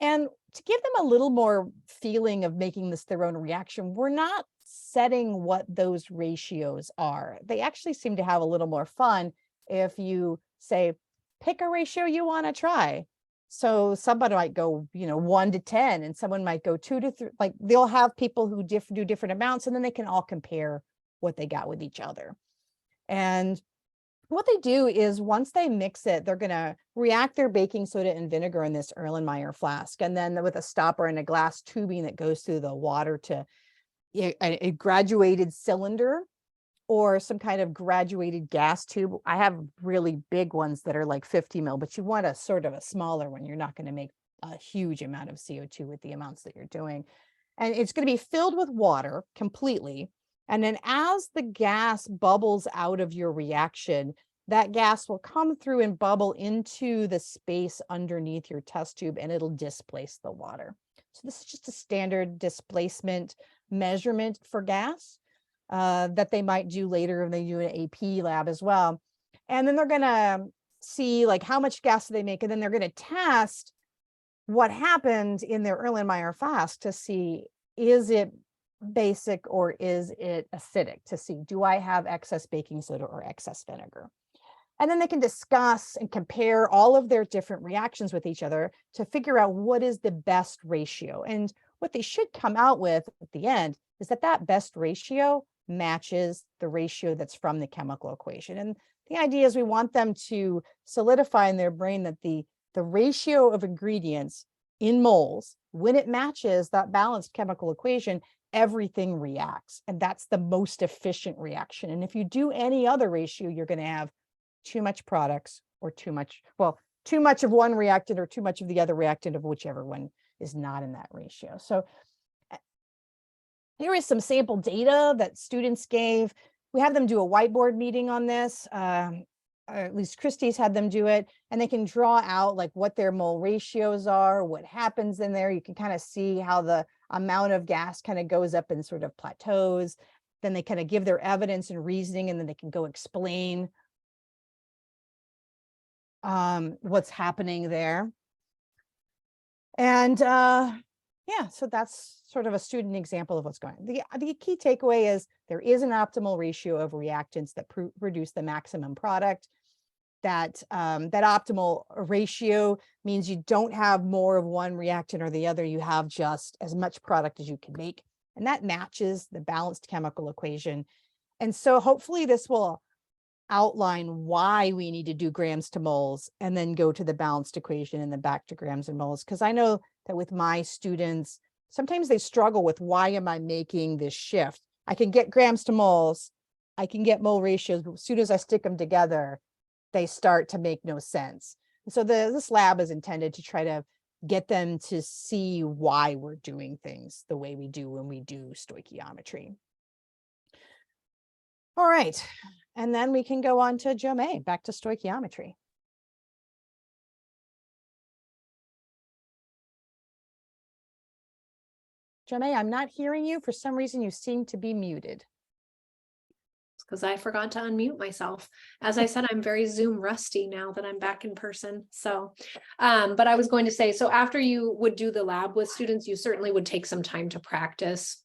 And to give them a little more feeling of making this their own reaction, we're not setting what those ratios are. They actually seem to have a little more fun if you say, pick a ratio you want to try. So somebody might go, 1 to 10, and someone might go 2 to 3. Like, they'll have people who do different amounts, and then they can all compare what they got with each other. And what they do is once they mix it, they're going to react their baking soda and vinegar in this Erlenmeyer flask, and then with a stopper and a glass tubing that goes through the water to a graduated cylinder or some kind of graduated gas tube. I have really big ones that are like 50 mil, but you want a sort of a smaller one. You're not going to make a huge amount of CO2 with the amounts that you're doing. And it's going to be filled with water completely. And then as the gas bubbles out of your reaction, that gas will come through and bubble into the space underneath your test tube, and it'll displace the water. So this is just a standard displacement measurement for gas that they might do later when they do an AP lab as well. And then they're going to see like how much gas do they make, and then they're going to test what happened in their Erlenmeyer flask to see, is it basic or is it acidic, to see, do I have excess baking soda or excess vinegar? And then they can discuss and compare all of their different reactions with each other to figure out what is the best ratio. And what they should come out with at the end is that best ratio matches the ratio that's from the chemical equation. And the idea is we want them to solidify in their brain that the ratio of ingredients in moles, when it matches that balanced chemical equation, everything reacts. And that's the most efficient reaction. And if you do any other ratio, you're going to have too much products or too much of one reactant or too much of the other reactant, of whichever one is not in that ratio. So here is some sample data that students gave. We have them do a whiteboard meeting on this. At least Christie's had them do it, and they can draw out like what their mole ratios are, what happens in there. You can kind of see how the amount of gas kind of goes up and sort of plateaus. Then they kind of give their evidence and reasoning, and then they can go explain what's happening there. And yeah, so that's sort of a student example of what's going on. The key takeaway is there is an optimal ratio of reactants that produce the maximum product. That optimal ratio means you don't have more of one reactant or the other. You have just as much product as you can make, and that matches the balanced chemical equation. And so hopefully this will outline why we need to do grams to moles and then go to the balanced equation and then back to grams and moles. Because I know that with my students, sometimes they struggle with, why am I making this shift? I can get grams to moles, I can get mole ratios, but as soon as I stick them together, they start to make no sense. And so this lab is intended to try to get them to see why we're doing things the way we do when we do stoichiometry. All right, and then we can go on to Jomei, back to stoichiometry. Jomei, I'm not hearing you. For some reason, you seem to be muted. Because I forgot to unmute myself. As I said, I'm very Zoom rusty now that I'm back in person. So, but I was going to say, so after you would do the lab with students, you certainly would take some time to practice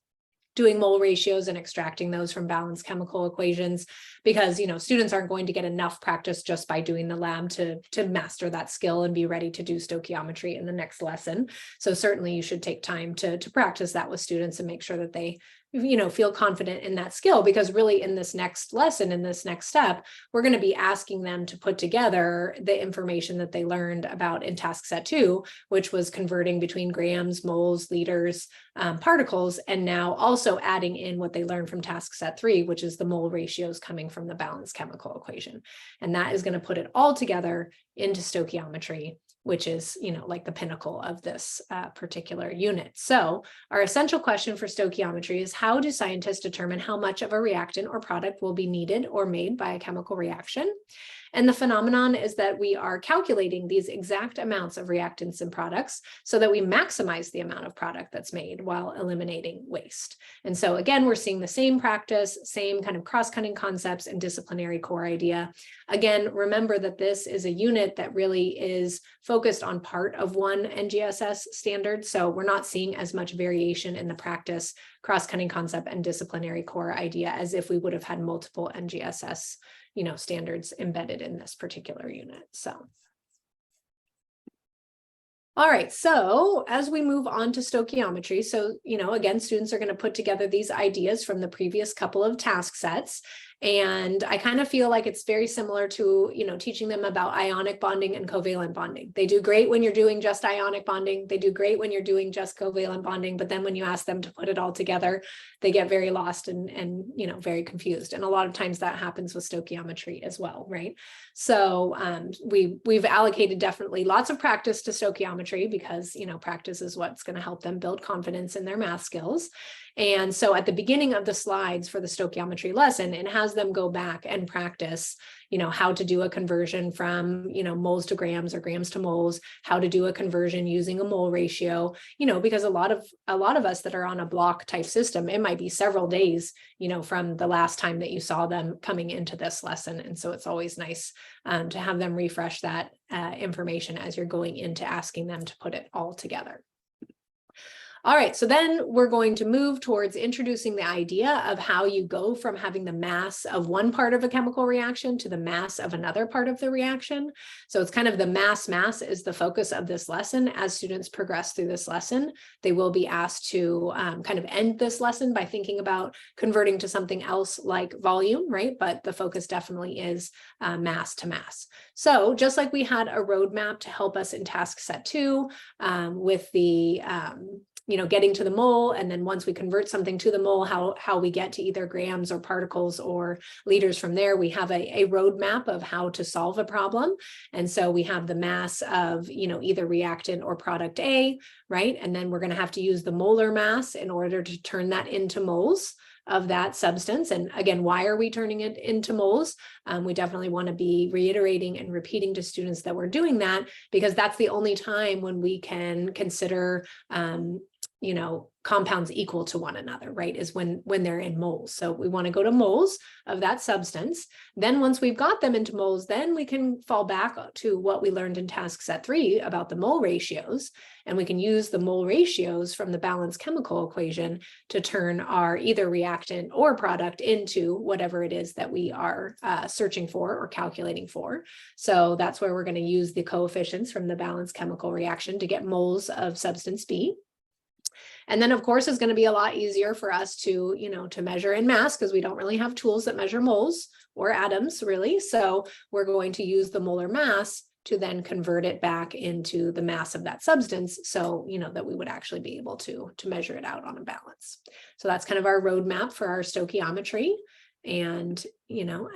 doing mole ratios and extracting those from balanced chemical equations, because, you know, students aren't going to get enough practice just by doing the lab to master that skill and be ready to do stoichiometry in the next lesson. So certainly you should take time to practice that with students and make sure that they, you know, feel confident in that skill, because really in this next lesson, in this next step, we're going to be asking them to put together the information that they learned about in task set 2, which was converting between grams, moles, liters, particles, and now also adding in what they learned from task set 3, which is the mole ratios coming from the balanced chemical equation. And that is going to put it all together into stoichiometry, which is, you know, like the pinnacle of this particular unit. So our essential question for stoichiometry is, how do scientists determine how much of a reactant or product will be needed or made by a chemical reaction? And the phenomenon is that we are calculating these exact amounts of reactants and products so that we maximize the amount of product that's made while eliminating waste. And so again, we're seeing the same practice, same kind of cross-cutting concepts and disciplinary core idea. Again, remember that this is a unit that really is focused on part of one NGSS standard. So we're not seeing as much variation in the practice, cross-cutting concept and disciplinary core idea as if we would have had multiple NGSS, you know, standards embedded in this particular unit. So, all right, so as we move on to stoichiometry, so, you know, again, students are going to put together these ideas from the previous couple of task sets. And I kind of feel like it's very similar to, you know, teaching them about ionic bonding and covalent bonding. They do great when you're doing just ionic bonding. They do great when you're doing just covalent bonding. But then when you ask them to put it all together, they get very lost and you know, very confused. And a lot of times that happens with stoichiometry as well, right? So we've allocated definitely lots of practice to stoichiometry because, you know, practice is what's going to help them build confidence in their math skills. And so at the beginning of the slides for the stoichiometry lesson, it has them go back and practice, you know, how to do a conversion from, you know, moles to grams or grams to moles, how to do a conversion using a mole ratio, you know, because a lot of us that are on a block type system, it might be several days, you know, from the last time that you saw them coming into this lesson. And so it's always nice to have them refresh that information as you're going into asking them to put it all together. All right, so then we're going to move towards introducing the idea of how you go from having the mass of one part of a chemical reaction to the mass of another part of the reaction. So it's kind of the mass is the focus of this lesson. As students progress through this lesson, they will be asked to kind of end this lesson by thinking about converting to something else like volume, right? But the focus definitely is mass to mass. So just like we had a roadmap to help us in task set 2 with the you know, getting to the mole, and then once we convert something to the mole, how we get to either grams or particles or liters from there, we have a roadmap of how to solve a problem. And so we have the mass of, you know, either reactant or product A, right? And then we're going to have to use the molar mass in order to turn that into moles of that substance. And again, why are we turning it into moles? We definitely want to be reiterating and repeating to students that we're doing that, because that's the only time when we can consider you know, compounds equal to one another, right, is when they're in moles. So we want to go to moles of that substance. Then once we've got them into moles, then we can fall back to what we learned in task set 3 about the mole ratios. And we can use the mole ratios from the balanced chemical equation to turn our either reactant or product into whatever it is that we are searching for or calculating for. So that's where we're going to use the coefficients from the balanced chemical reaction to get moles of substance B. And then, of course, it's going to be a lot easier for us to, you know, to measure in mass, because we don't really have tools that measure moles or atoms, really. So we're going to use the molar mass to then convert it back into the mass of that substance. So, you know, that we would actually be able to measure it out on a balance. So that's kind of our roadmap for our stoichiometry. And, you know,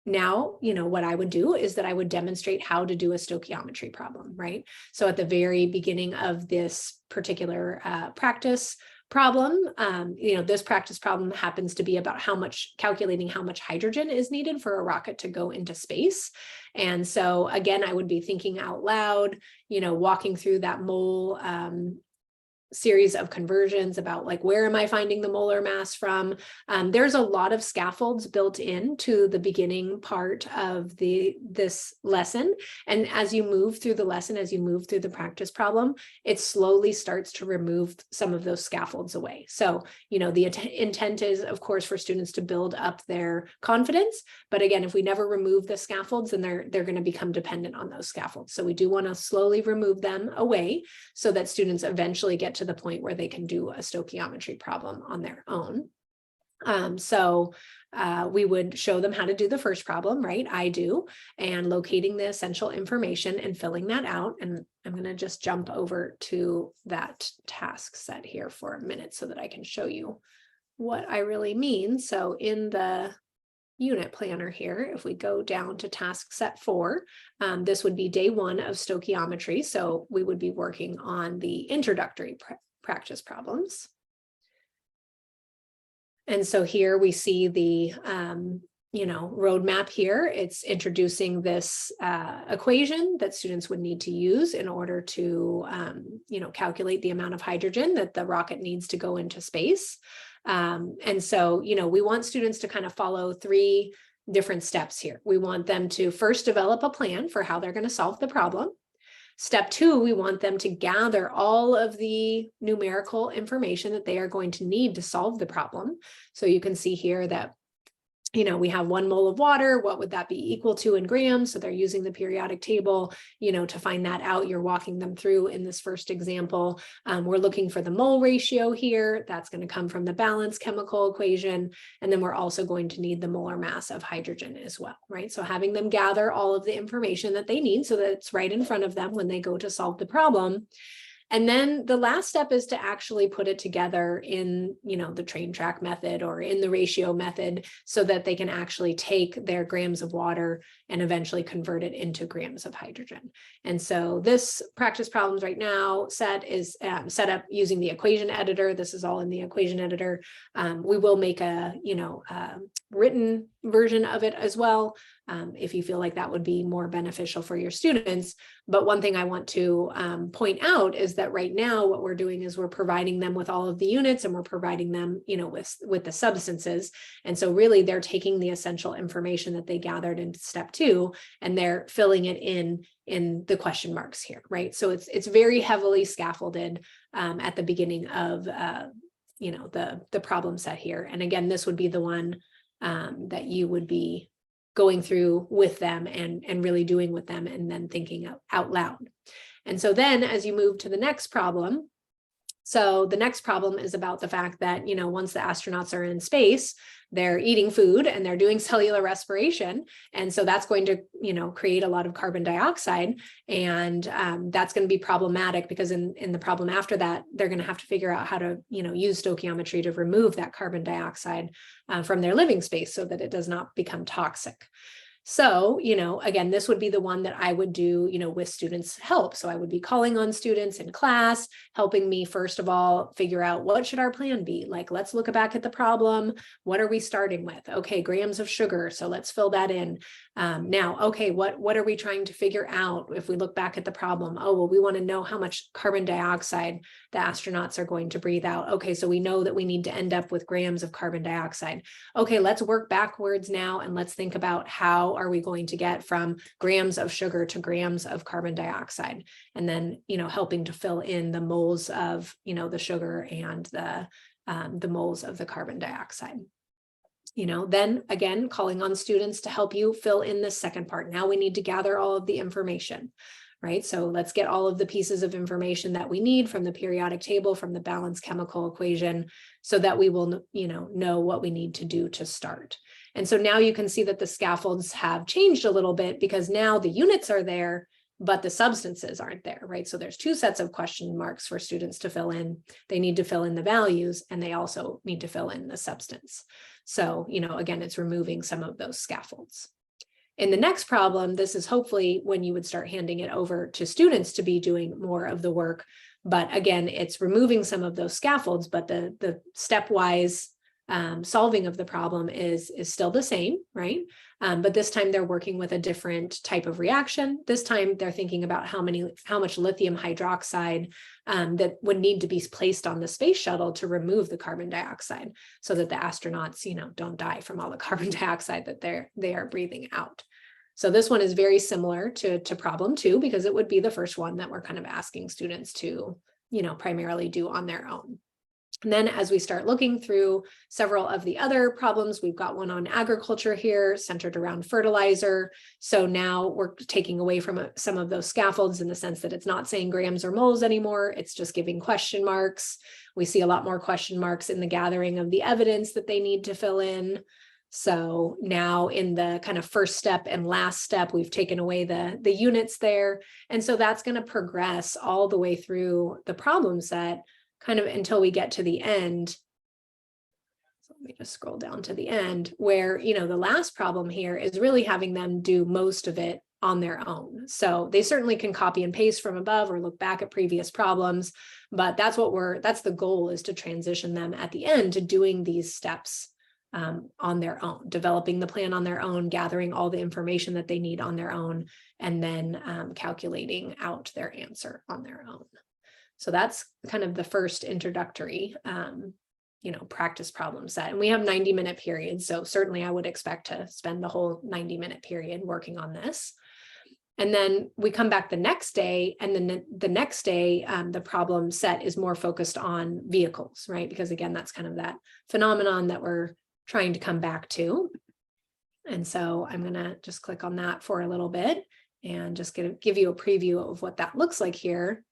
now, you know, what I would do is that I would demonstrate how to do a stoichiometry problem, right? So at the very beginning of this particular practice problem, you know, this practice problem happens to be about calculating how much hydrogen is needed for a rocket to go into space. And so again, I would be thinking out loud, you know, walking through that mole series of conversions about like, where am I finding the molar mass from? There's a lot of scaffolds built into the beginning part of this lesson. And as you move through the lesson, as you move through the practice problem, it slowly starts to remove some of those scaffolds away. So, the intent is, of course, for students to build up their confidence. But again, if we never remove the scaffolds, then they're going to become dependent on those scaffolds. So we do want to slowly remove them away so that students eventually get to the point where they can do a stoichiometry problem on their own. We would show them how to do the first problem, right? I do, and locating the essential information and filling that out. And I'm going to just jump over to that task set here for a minute so that I can show you what I really mean. So in the unit planner here, if we go down to task set 4, this would be day 1 of stoichiometry. So we would be working on the introductory practice problems. And so here we see the roadmap here. It's introducing this equation that students would need to use in order to calculate the amount of hydrogen that the rocket needs to go into space. And so, we want students to kind of follow 3 different steps here. We want them to first develop a plan for how they're going to solve the problem. Step 2, we want them to gather all of the numerical information that they are going to need to solve the problem. So you can see here that we have 1 mole of water. What would that be equal to in grams? So they're using the periodic table, to find that out. You're walking them through in this first example. We're looking for the mole ratio here. That's going to come from the balance chemical equation. And then we're also going to need the molar mass of hydrogen as well, right? So having them gather all of the information that they need so that it's right in front of them when they go to solve the problem. And then the last step is to actually put it together in, the train track method or in the ratio method so that they can actually take their grams of water and eventually convert it into grams of hydrogen. And so this practice problems right now set is set up using the equation editor. This is all in the equation editor. We will make a, written version of it as well, if you feel like that would be more beneficial for your students. But one thing I want to point out is that right now what we're doing is we're providing them with all of the units and we're providing them, with the substances. And so really they're taking the essential information that they gathered in step 2 and they're filling it in the question marks here, right? So it's very heavily scaffolded at the beginning of the problem set here. And again, this would be the one that you would be going through with them and really doing with them and then thinking out loud. And so then as you move to the next problem, so the next problem is about the fact that, once the astronauts are in space, they're eating food and they're doing cellular respiration. And so that's going to, create a lot of carbon dioxide. And that's going to be problematic because in the problem after that, they're going to have to figure out how to, use stoichiometry to remove that carbon dioxide from their living space so that it does not become toxic. So, again, this would be the one that I would do, with students' help. So I would be calling on students in class, helping me, first of all, figure out what should our plan be? Like, let's look back at the problem. What are we starting with? Okay, grams of sugar. So let's fill that in. Now, okay, what are we trying to figure out if we look back at the problem? Oh, well, we want to know how much carbon dioxide the astronauts are going to breathe out. Okay, so we know that we need to end up with grams of carbon dioxide. Okay, let's work backwards now and let's think about how are we going to get from grams of sugar to grams of carbon dioxide, and then helping to fill in the moles of the sugar and the moles of the carbon dioxide. Then again, calling on students to help you fill in this second part. Now we need to gather all of the information, right? So let's get all of the pieces of information that we need from the periodic table, from the balanced chemical equation, so that we will, know what we need to do to start. And so now you can see that the scaffolds have changed a little bit because now the units are there, but the substances aren't there, right? So there's 2 sets of question marks for students to fill in. They need to fill in the values and they also need to fill in the substance. So, again, it's removing some of those scaffolds. In the next problem, this is hopefully when you would start handing it over to students to be doing more of the work. But again, it's removing some of those scaffolds, but the stepwise solving of the problem is still the same, right? But this time they're working with a different type of reaction. This time they're thinking about how much lithium hydroxide that would need to be placed on the space shuttle to remove the carbon dioxide so that the astronauts, don't die from all the carbon dioxide that they are breathing out. So this one is very similar to problem 2, because it would be the first one that we're kind of asking students to, primarily do on their own. And then as we start looking through several of the other problems, we've got one on agriculture here centered around fertilizer. So now we're taking away from some of those scaffolds in the sense that it's not saying grams or moles anymore. It's just giving question marks. We see a lot more question marks in the gathering of the evidence that they need to fill in. So now in the kind of first step and last step, we've taken away the units there. And so that's going to progress all the way through the problem set, kind of until we get to the end. So let me just scroll down to the end where, the last problem here is really having them do most of it on their own. So they certainly can copy and paste from above or look back at previous problems, but that's the goal, is to transition them at the end to doing these steps on their own, developing the plan on their own, gathering all the information that they need on their own, and then calculating out their answer on their own. So that's kind of the first introductory, practice problem set. And we have 90-minute periods. So certainly I would expect to spend the whole 90-minute period working on this. And then we come back the next day, and then the next day, the problem set is more focused on vehicles, right? Because again, that's kind of that phenomenon that we're trying to come back to. And so I'm going to just click on that for a little bit and just give you a preview of what that looks like here.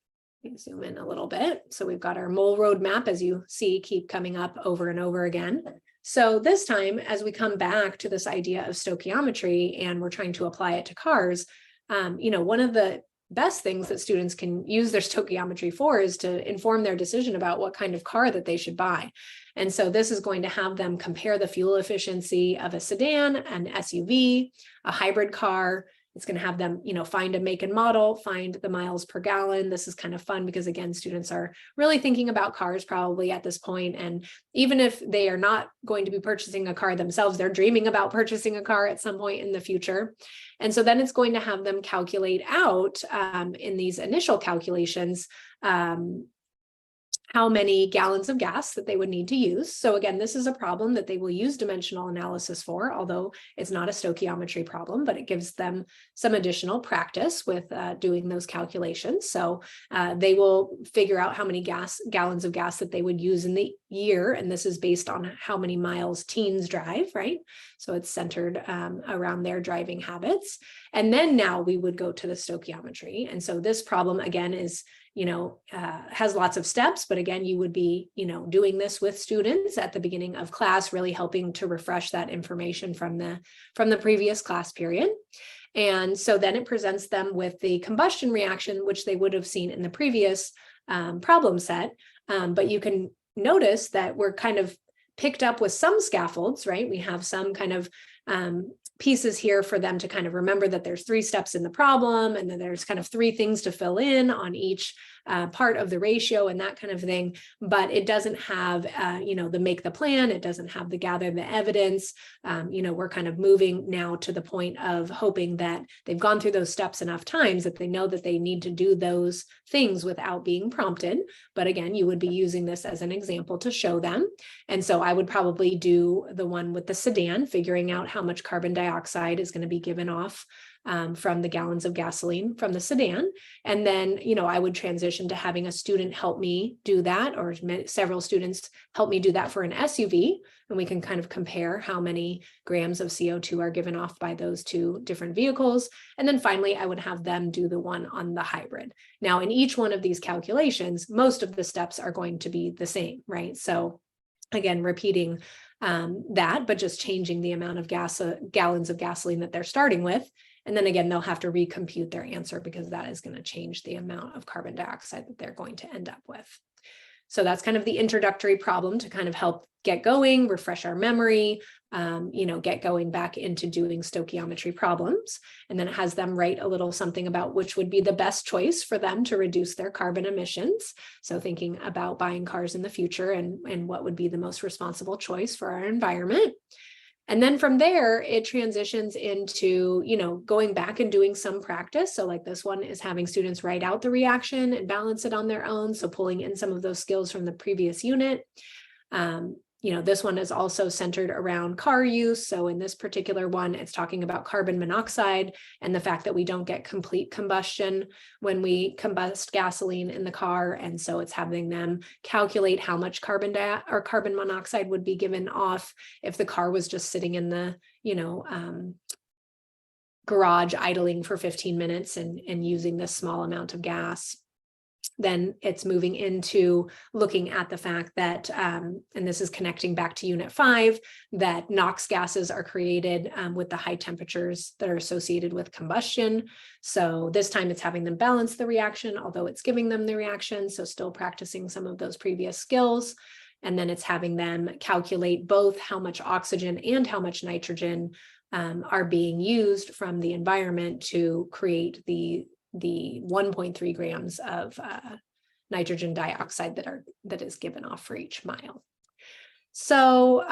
Let me zoom in a little bit. So we've got our mole roadmap, as you see, keep coming up over and over again. So this time, as we come back to this idea of stoichiometry and we're trying to apply it to cars, one of the best things that students can use their stoichiometry for is to inform their decision about what kind of car that they should buy. And so this is going to have them compare the fuel efficiency of a sedan, an SUV, a hybrid car. It's going to have them, find a make and model, find the miles per gallon. This is kind of fun because, again, students are really thinking about cars probably at this point. And even if they are not going to be purchasing a car themselves, they're dreaming about purchasing a car at some point in the future. And so then it's going to have them calculate out in these initial calculations, how many gallons of gas that they would need to use. So again, this is a problem that they will use dimensional analysis for, although it's not a stoichiometry problem, but it gives them some additional practice with doing those calculations. So they will figure out how many gallons of gas that they would use in the year. And this is based on how many miles teens drive, right? So it's centered around their driving habits. And then now we would go to the stoichiometry. And so this problem, again, is has lots of steps, but again, you would be, doing this with students at the beginning of class, really helping to refresh that information from the previous class period. And so then it presents them with the combustion reaction, which they would have seen in the previous problem set. But you can notice that we're kind of picked up with some scaffolds, right? We have some kind of pieces here for them to kind of remember that there's 3 steps in the problem, and then there's kind of 3 things to fill in on each part of the ratio and that kind of thing. But it doesn't have, the make the plan. It doesn't have the gather the evidence. We're kind of moving now to the point of hoping that they've gone through those steps enough times that they know that they need to do those things without being prompted. But again, you would be using this as an example to show them. And so I would probably do the one with the sedan, figuring out how much carbon dioxide is going to be given off from the gallons of gasoline from the sedan. And then, I would transition to having a student help me do that, or several students help me do that for an SUV. And we can kind of compare how many grams of CO2 are given off by those 2 different vehicles. And then finally, I would have them do the one on the hybrid. Now, in each one of these calculations, most of the steps are going to be the same, right? So again, repeating that, but just changing the amount of gallons of gasoline that they're starting with. And then again, they'll have to recompute their answer because that is going to change the amount of carbon dioxide that they're going to end up with. So that's kind of the introductory problem to kind of help get going, refresh our memory, get going back into doing stoichiometry problems. And then it has them write a little something about which would be the best choice for them to reduce their carbon emissions. So thinking about buying cars in the future and what would be the most responsible choice for our environment. And then from there, it transitions into, going back and doing some practice. So like this one is having students write out the reaction and balance it on their own. So pulling in some of those skills from the previous unit. This one is also centered around car use. So in this particular one, it's talking about carbon monoxide and the fact that we don't get complete combustion when we combust gasoline in the car. And so it's having them calculate how much carbon monoxide would be given off if the car was just sitting in the, garage idling for 15 minutes and using this small amount of gas. Then it's moving into looking at the fact that, and this is connecting back to Unit 5, that NOx gases are created with the high temperatures that are associated with combustion. So this time it's having them balance the reaction, although it's giving them the reaction. So still practicing some of those previous skills. And then it's having them calculate both how much oxygen and how much nitrogen are being used from the environment to create the 1.3 grams of nitrogen dioxide that is given off for each mile. So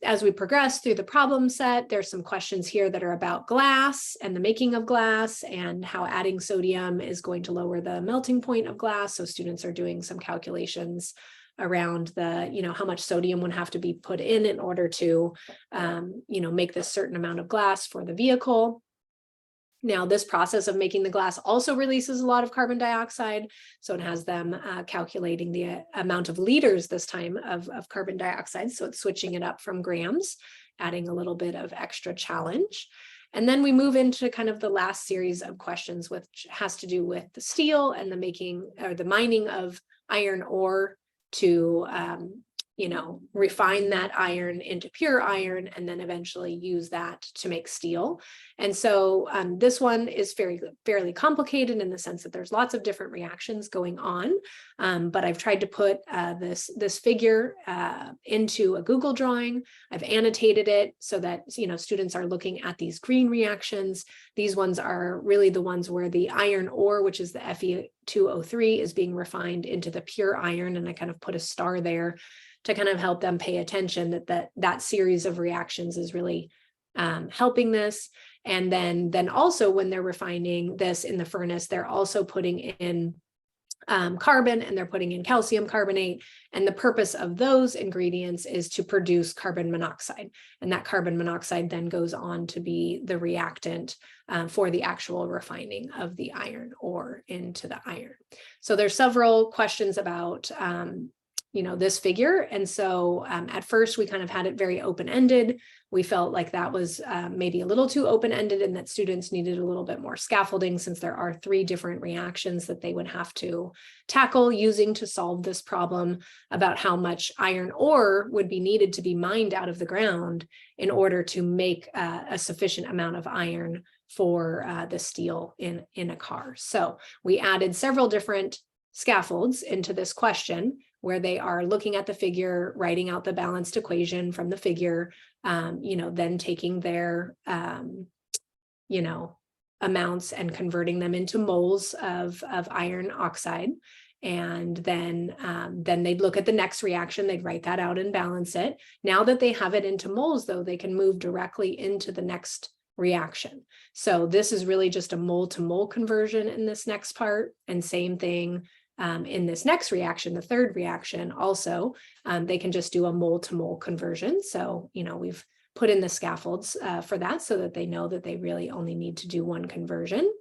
as we progress through the problem set, there's some questions here that are about glass and the making of glass and how adding sodium is going to lower the melting point of glass. So students are doing some calculations around the, how much sodium would have to be put in order to, make this certain amount of glass for the vehicle. Now, this process of making the glass also releases a lot of carbon dioxide. So it has them calculating the amount of liters this time of carbon dioxide. So it's switching it up from grams, adding a little bit of extra challenge. And then we move into kind of the last series of questions, which has to do with the steel and the making or the mining of iron ore to refine that iron into pure iron and then eventually use that to make steel. And so this one is fairly complicated in the sense that there's lots of different reactions going on. But I've tried to put this figure into a Google drawing. I've annotated it so that students are looking at these green reactions. These ones are really the ones where the iron ore, which is the Fe2O3, is being refined into the pure iron. And I kind of put a star there to kind of help them pay attention that series of reactions is really helping this. And then also when they're refining this in the furnace, they're also putting in carbon and they're putting in calcium carbonate. And the purpose of those ingredients is to produce carbon monoxide. And that carbon monoxide then goes on to be the reactant for the actual refining of the iron ore into the iron. So there's several questions about this figure. And so at first we kind of had it very open-ended. We felt like that was maybe a little too open-ended and that students needed a little bit more scaffolding since there are 3 different reactions that they would have to tackle using to solve this problem about how much iron ore would be needed to be mined out of the ground in order to make a sufficient amount of iron for the steel in a car. So we added several different scaffolds into this question where they are looking at the figure, writing out the balanced equation from the figure, then taking their, amounts and converting them into moles of iron oxide. And then they'd look at the next reaction, they'd write that out and balance it. Now that they have it into moles, though, they can move directly into the next reaction. So this is really just a mole to mole conversion in this next part. And same thing in this next reaction, the third reaction also, they can just do a mole to mole conversion. So, we've put in the scaffolds for that so that they know that they really only need to do one conversion.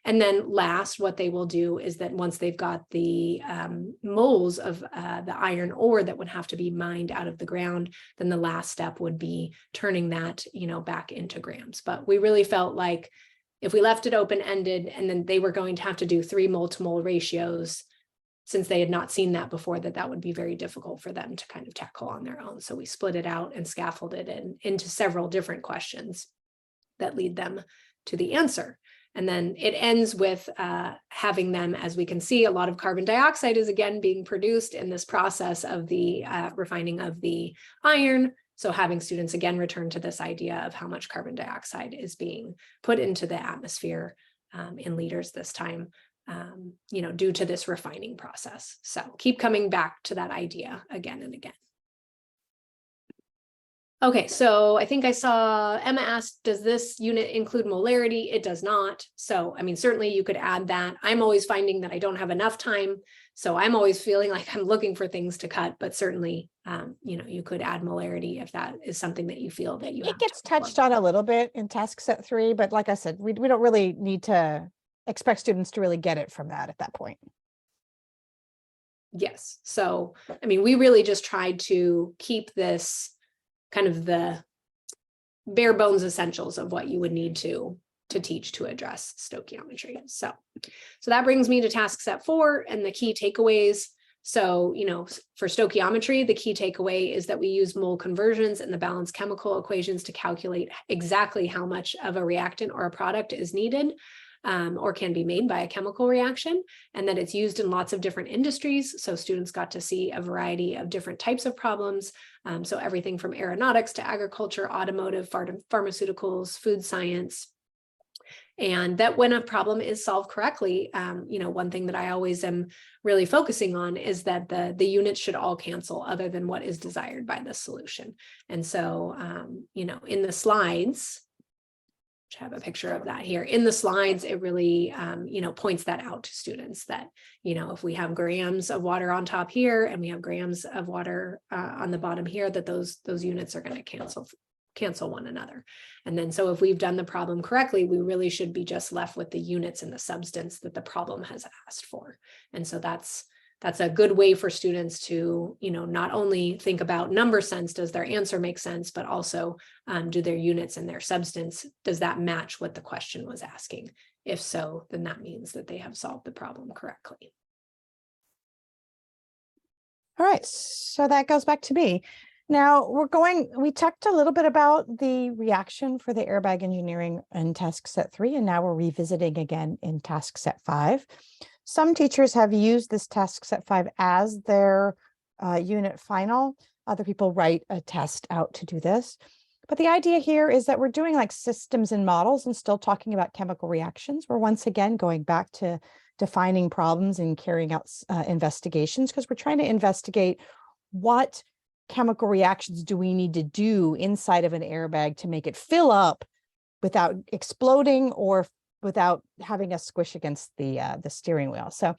And then last, what they will do is that once they've got the moles of the iron ore that would have to be mined out of the ground, then the last step would be turning that, back into grams. But we really felt like if we left it open-ended and then they were going to have to do 3 mole to mole ratios, since they had not seen that before, that would be very difficult for them to kind of tackle on their own. So we split it out and scaffolded it into several different questions that lead them to the answer. And then it ends with having them, as we can see, a lot of carbon dioxide is again being produced in this process of the refining of the iron. So having students again return to this idea of how much carbon dioxide is being put into the atmosphere in liters this time, due to this refining process. So keep coming back to that idea again and again. Okay, so I think I saw Emma asked, does this unit include molarity? It does not. So, I mean, certainly you could add that. I'm always finding that I don't have enough time. So I'm always feeling like I'm looking for things to cut, but certainly, you could add molarity if that is something that you feel that you have. It gets touched on a little bit in task set 3, but like I said, we don't really need to expect students to really get it from that at that point. Yes. So, I mean, we really just tried to keep this kind of the bare bones essentials of what you would need to teach to address stoichiometry. So that brings me to task set 4 and the key takeaways. So, for stoichiometry, the key takeaway is that we use mole conversions and the balanced chemical equations to calculate exactly how much of a reactant or a product is needed or can be made by a chemical reaction, and that it's used in lots of different industries. So students got to see a variety of different types of problems. So everything from aeronautics to agriculture, automotive, pharmaceuticals, food science. And that when a problem is solved correctly, one thing that I always am really focusing on is that the units should all cancel other than what is desired by the solution. And so, in the slides, which I have a picture of that here, in the slides, it really, points that out to students that, if we have grams of water on top here and we have grams of water on the bottom here, that those units are going to cancel one another. And then so if we've done the problem correctly, we really should be just left with the units and the substance that the problem has asked for. And so that's a good way for students to, not only think about number sense, does their answer make sense, but also do their units and their substance, does that match what the question was asking? If so, then that means that they have solved the problem correctly. All right, so that goes back to me. Now we talked a little bit about the reaction for the airbag engineering in task set 3, and now we're revisiting again in task set 5. Some teachers have used this task set 5 as their unit final. Other people write a test out to do this. But the idea here is that we're doing like systems and models and still talking about chemical reactions. We're once again going back to defining problems and carrying out investigations, because we're trying to investigate what chemical reactions do we need to do inside of an airbag to make it fill up without exploding or without having a squish against the steering wheel. So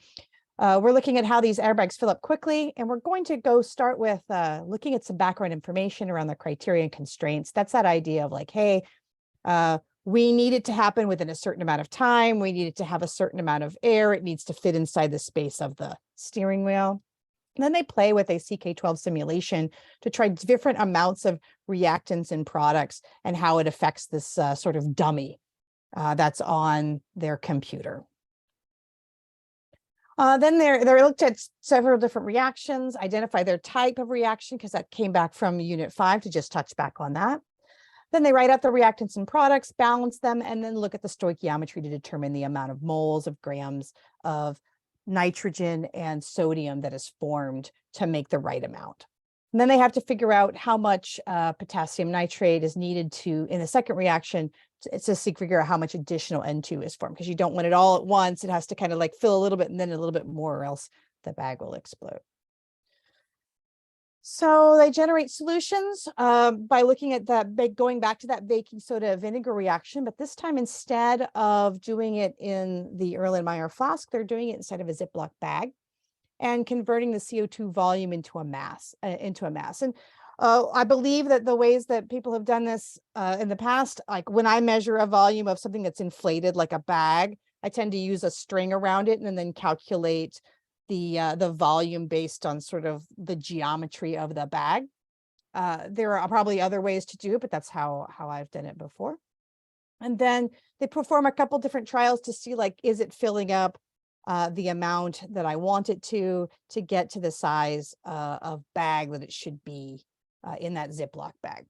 we're looking at how these airbags fill up quickly, and we're going to go start with looking at some background information around the criteria and constraints. That's that idea of like, hey, we need it to happen within a certain amount of time. We need it to have a certain amount of air. It needs to fit inside the space of the steering wheel. And then they play with a CK12 simulation to try different amounts of reactants and products and how it affects this sort of dummy that's on their computer. Then they looked at several different reactions, identify their type of reaction, because that came back from Unit 5 to just touch back on that. Then they write out the reactants and products, balance them, and then look at the stoichiometry to determine the amount of moles of grams of nitrogen and sodium that is formed to make the right amount. And then they have to figure out how much potassium nitrate is needed in the second reaction to figure out how much additional N2 is formed, because you don't want it all at once. It has to kind of like fill a little bit and then a little bit more, or else the bag will explode. So they generate solutions by looking at going back to that baking soda vinegar reaction, but this time instead of doing it in the Erlenmeyer flask, they're doing it inside of a Ziploc bag and converting the CO2 volume into a mass. And I believe that the ways that people have done this in the past, like when I measure a volume of something that's inflated like a bag, I tend to use a string around it and then calculate the volume based on sort of the geometry of the bag. There are probably other ways to do it, but that's how I've done it before. And then they perform a couple different trials to see, like, is it filling up the amount that I want it to get to the size of bag that it should be in that Ziploc bag.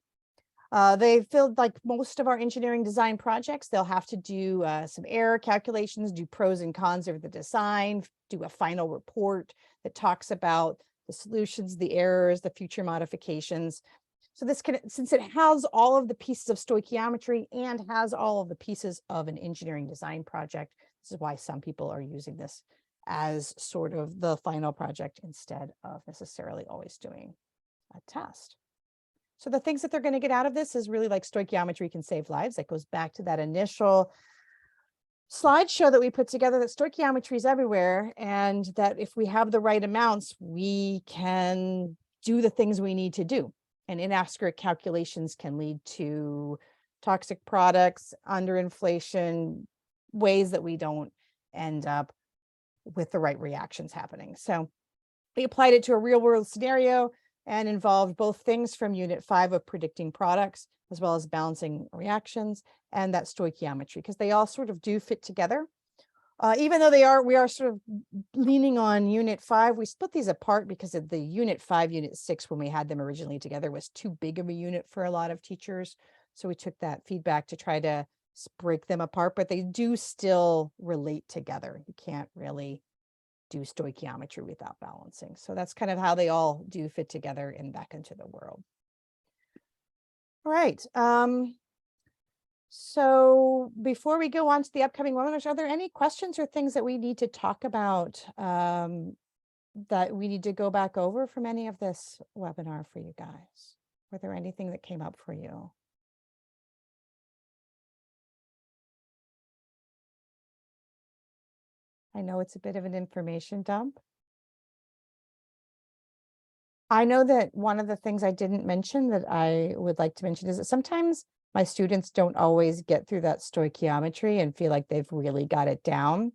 They feel like most of our engineering design projects, they'll have to do some error calculations, do pros and cons of the design, do a final report that talks about the solutions, the errors, the future modifications. So this can, since it has all of the pieces of stoichiometry and has all of the pieces of an engineering design project, this is why some people are using this as sort of the final project instead of necessarily always doing a test. So the things that they're going to get out of this is really like stoichiometry can save lives. That goes back to that initial slideshow that we put together, that stoichiometry is everywhere, and that if we have the right amounts, we can do the things we need to do. And inaccurate calculations can lead to toxic products, underinflation, ways that we don't end up with the right reactions happening. So we applied it to a real world scenario and involved both things from Unit 5 of predicting products, as well as balancing reactions and that stoichiometry, because they all sort of do fit together. Even though we are sort of leaning on Unit 5, we split these apart because of the Unit 5, Unit 6, when we had them originally together, was too big of a unit for a lot of teachers. So we took that feedback to try to break them apart, but they do still relate together. You can't really do stoichiometry without balancing. So that's kind of how they all do fit together and back into the world. All right. So before we go on to the upcoming webinars, are there any questions or things that we need to talk about that we need to go back over from any of this webinar for you guys? Were there anything that came up for you? I know it's a bit of an information dump. I know that one of the things I didn't mention that I would like to mention is that sometimes my students don't always get through that stoichiometry and feel like they've really got it down.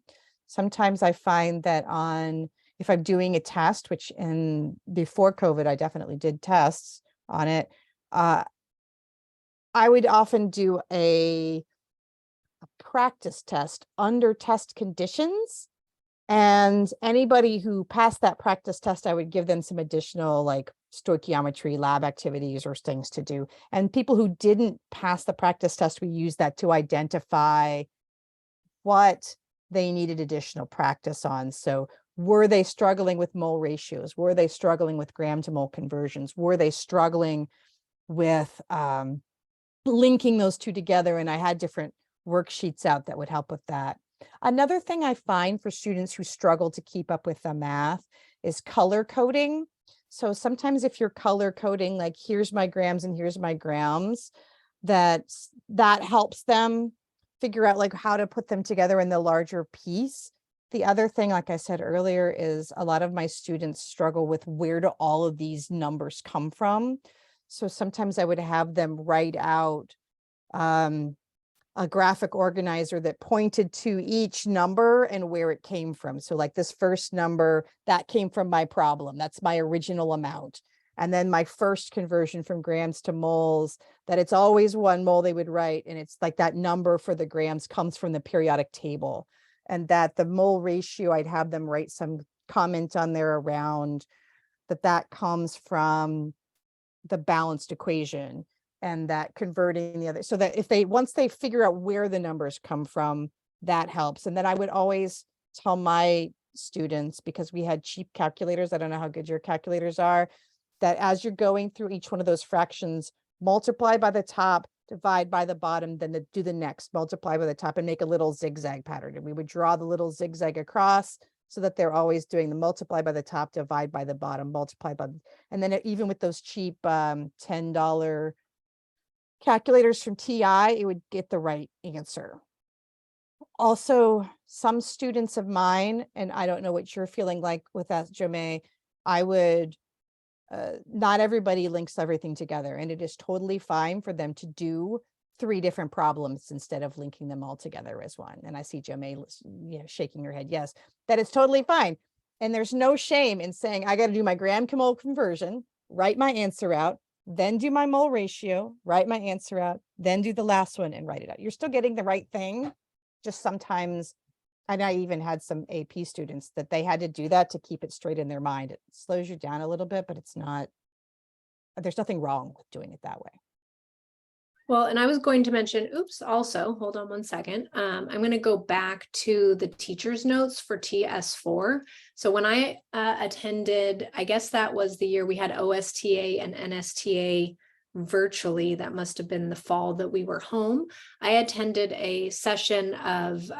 Sometimes I find that if I'm doing a test, which before COVID, I definitely did tests on it. I would often do a practice test under test conditions. And anybody who passed that practice test, I would give them some additional like stoichiometry lab activities or things to do. And people who didn't pass the practice test, we use that to identify what they needed additional practice on. So were they struggling with mole ratios? Were they struggling with gram to mole conversions? Were they struggling with linking those two together? And I had different worksheets out that would help with that. Another thing I find for students who struggle to keep up with the math is color coding. So sometimes if you're color coding, like here's my grams and here's my grams, that helps them figure out like how to put them together in the larger piece. The other thing, like I said earlier, is a lot of my students struggle with where do all of these numbers come from. So sometimes I would have them write out a graphic organizer that pointed to each number and where it came from. So like this first number, that came from my problem. That's my original amount. And then my first conversion from grams to moles, that it's always 1 mole they would write. And it's like that number for the grams comes from the periodic table. And that the mole ratio, I'd have them write some comment on there around that comes from the balanced equation. And that converting the other, so that once they figure out where the numbers come from, that helps. And then I would always tell my students, because we had cheap calculators, I don't know how good your calculators are, that as you're going through each one of those fractions, multiply by the top, divide by the bottom, then do the next, multiply by the top, and make a little zigzag pattern. And we would draw the little zigzag across so that they're always doing the multiply by the top, divide by the bottom, multiply by, and then even with those cheap $10 calculators from TI, it would get the right answer. Also, some students of mine, and I don't know what you're feeling like with that, Jome, I would, not everybody links everything together, and it is totally fine for them to do 3 different problems instead of linking them all together as one. And I see Jome, shaking her head. Yes, that is totally fine. And there's no shame in saying, I got to do my gram to mole conversion, write my answer out, then do my mole ratio, write my answer out, then do the last one and write it out. You're still getting the right thing. Just sometimes, and I even had some AP students that they had to do that to keep it straight in their mind. It slows you down a little bit, but it's not, there's nothing wrong with doing it that way. Well, and I was going to mention, also, hold on one second. I'm going to go back to the teacher's notes for TS4. So when I attended, I guess that was the year we had OSTA and NSTA virtually. That must have been the fall that we were home. I attended a session of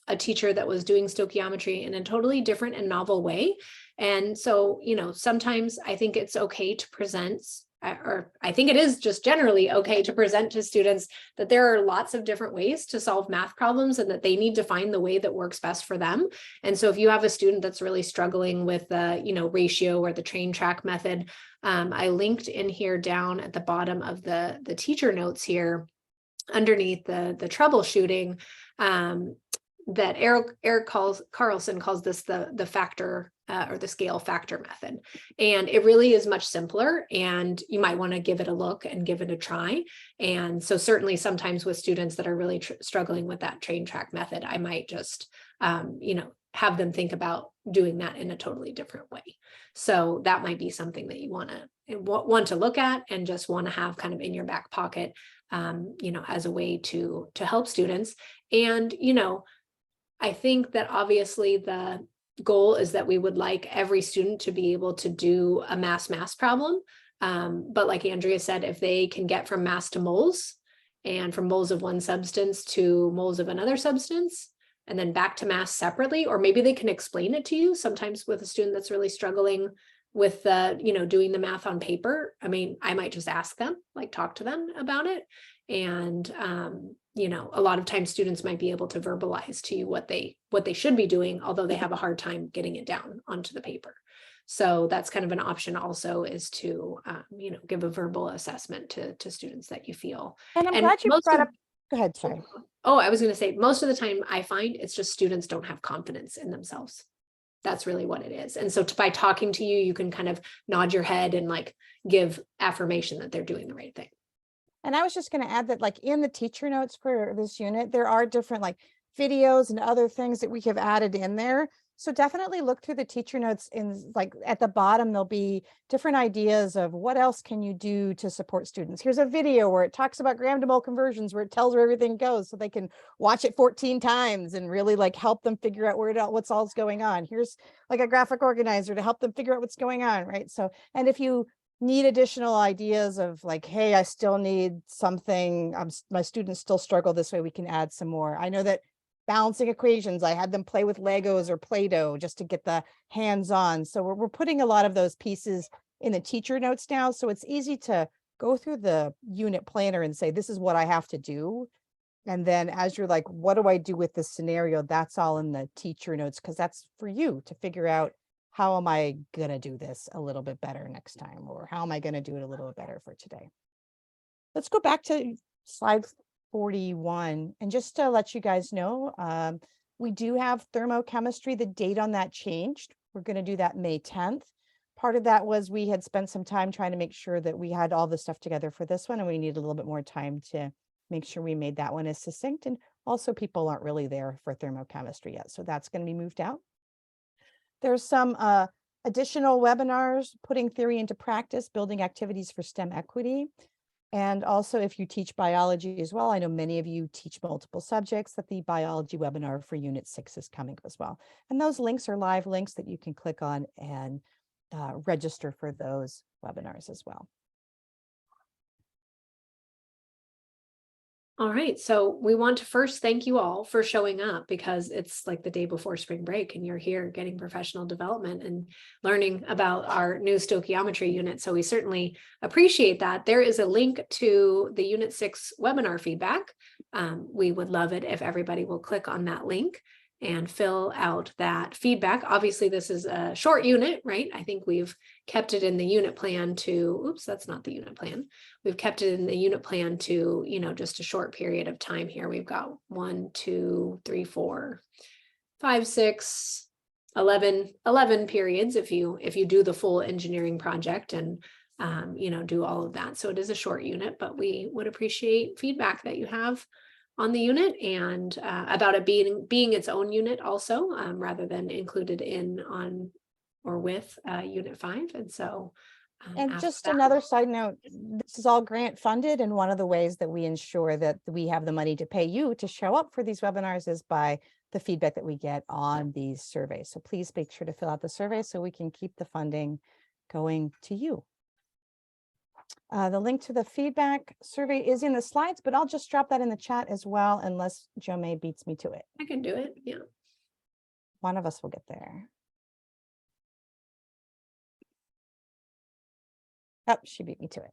a teacher that was doing stoichiometry in a totally different and novel way. And so, sometimes I think it's okay to present, or I think it is just generally okay to present to students that there are lots of different ways to solve math problems and that they need to find the way that works best for them. And so if you have a student that's really struggling with the, ratio or the train track method, I linked in here down at the bottom of the teacher notes here underneath the troubleshooting, that Eric Carlson calls this the factor or the scale factor method. And it really is much simpler, and you might want to give it a look and give it a try. And so certainly sometimes with students that are really struggling with that train track method, I might just, have them think about doing that in a totally different way. So that might be something that you want to look at and just want to have kind of in your back pocket, as a way to help students. And, I think that obviously the goal is that we would like every student to be able to do a mass problem. But like Andrea said, if they can get from mass to moles, and from moles of one substance to moles of another substance, and then back to mass separately, or maybe they can explain it to you. Sometimes with a student that's really struggling with doing the math on paper, I mean, I might just ask them, talk to them about it. And a lot of times students might be able to verbalize to you what they should be doing, although they have a hard time getting it down onto the paper. So that's kind of an option also, is to give a verbal assessment to students that you feel. And I'm glad you brought up. Go ahead, sorry. Oh, I was going to say, most of the time I find it's just students don't have confidence in themselves. That's really what it is. And so by talking to you, you can kind of nod your head and give affirmation that they're doing the right thing. And I was just going to add that in the teacher notes for this unit, there are different videos and other things that we have added in there. So definitely look through the teacher notes. In at the bottom, there'll be different ideas of what else can you do to support students. Here's a video where it talks about gram to mole conversions, where it tells where everything goes, so they can watch it 14 times and really help them figure out what's all's going on. Here's a graphic organizer to help them figure out what's going on, right? So, and if you need additional ideas of hey, I still need something, my students still struggle this way, we can add some more. I know that balancing equations, I had them play with Legos or Play-Doh just to get the hands-on. So we're putting a lot of those pieces in the teacher notes now. So it's easy to go through the unit planner and say, this is what I have to do. And then as you're what do I do with this scenario? That's all in the teacher notes, because that's for you to figure out, how am I going to do this a little bit better next time? Or how am I going to do it a little bit better for today? Let's go back to slide 41. And just to let you guys know, we do have thermochemistry. The date on that changed. We're going to do that May 10th. Part of that was we had spent some time trying to make sure that we had all the stuff together for this one, and we need a little bit more time to make sure we made that one as succinct. And also people aren't really there for thermochemistry yet. So that's going to be moved out. There's some additional webinars, putting theory into practice, building activities for STEM equity. And also, if you teach biology as well, I know many of you teach multiple subjects, that the biology webinar for Unit 6 is coming as well. And those links are live links that you can click on and register for those webinars as well. All right, so we want to first thank you all for showing up, because it's the day before spring break and you're here getting professional development and learning about our new stoichiometry unit. So we certainly appreciate that. There is a link to the Unit 6 webinar feedback. We would love it if everybody will click on that link and fill out that feedback. Obviously, this is a short unit, right? I think we've kept it in the unit plan to, oops, that's not the unit plan. We've kept it in the unit plan to, just a short period of time here. We've got 1, 2, 3, 4, 5, 6, 11 periods if you do the full engineering project and do all of that. So it is a short unit, but we would appreciate feedback that you have on the unit, and about it being its own unit also, rather than included in on or with Unit 5. And so And after just that. another side note, this is all grant funded, and one of the ways that we ensure that we have the money to pay you to show up for these webinars is by the feedback that we get on these surveys. So please make sure to fill out the survey so we can keep the funding going to you. The link to the feedback survey is in the slides, but I'll just drop that in the chat as well, unless Jo May beats me to it. I can do it. Yeah. One of us will get there. Oh, she beat me to it.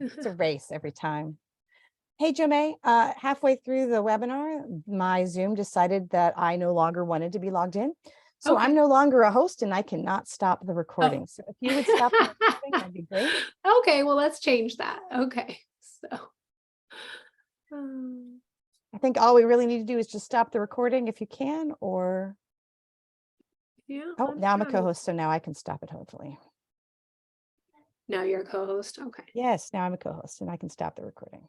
It's a race every time. Hey, Jo May, halfway through the webinar, my Zoom decided that I no longer wanted to be logged in. So Okay. I'm no longer a host and I cannot stop the recording. So if you would stop the recording, that'd be great. Okay, well, let's change that. Okay. So I think all we really need to do is just stop the recording if you can, or yeah. oh, now I'm a okay. co-host, so now I can stop it, hopefully. Now you're a co-host. Okay. Yes, now I'm a co-host and I can stop the recording.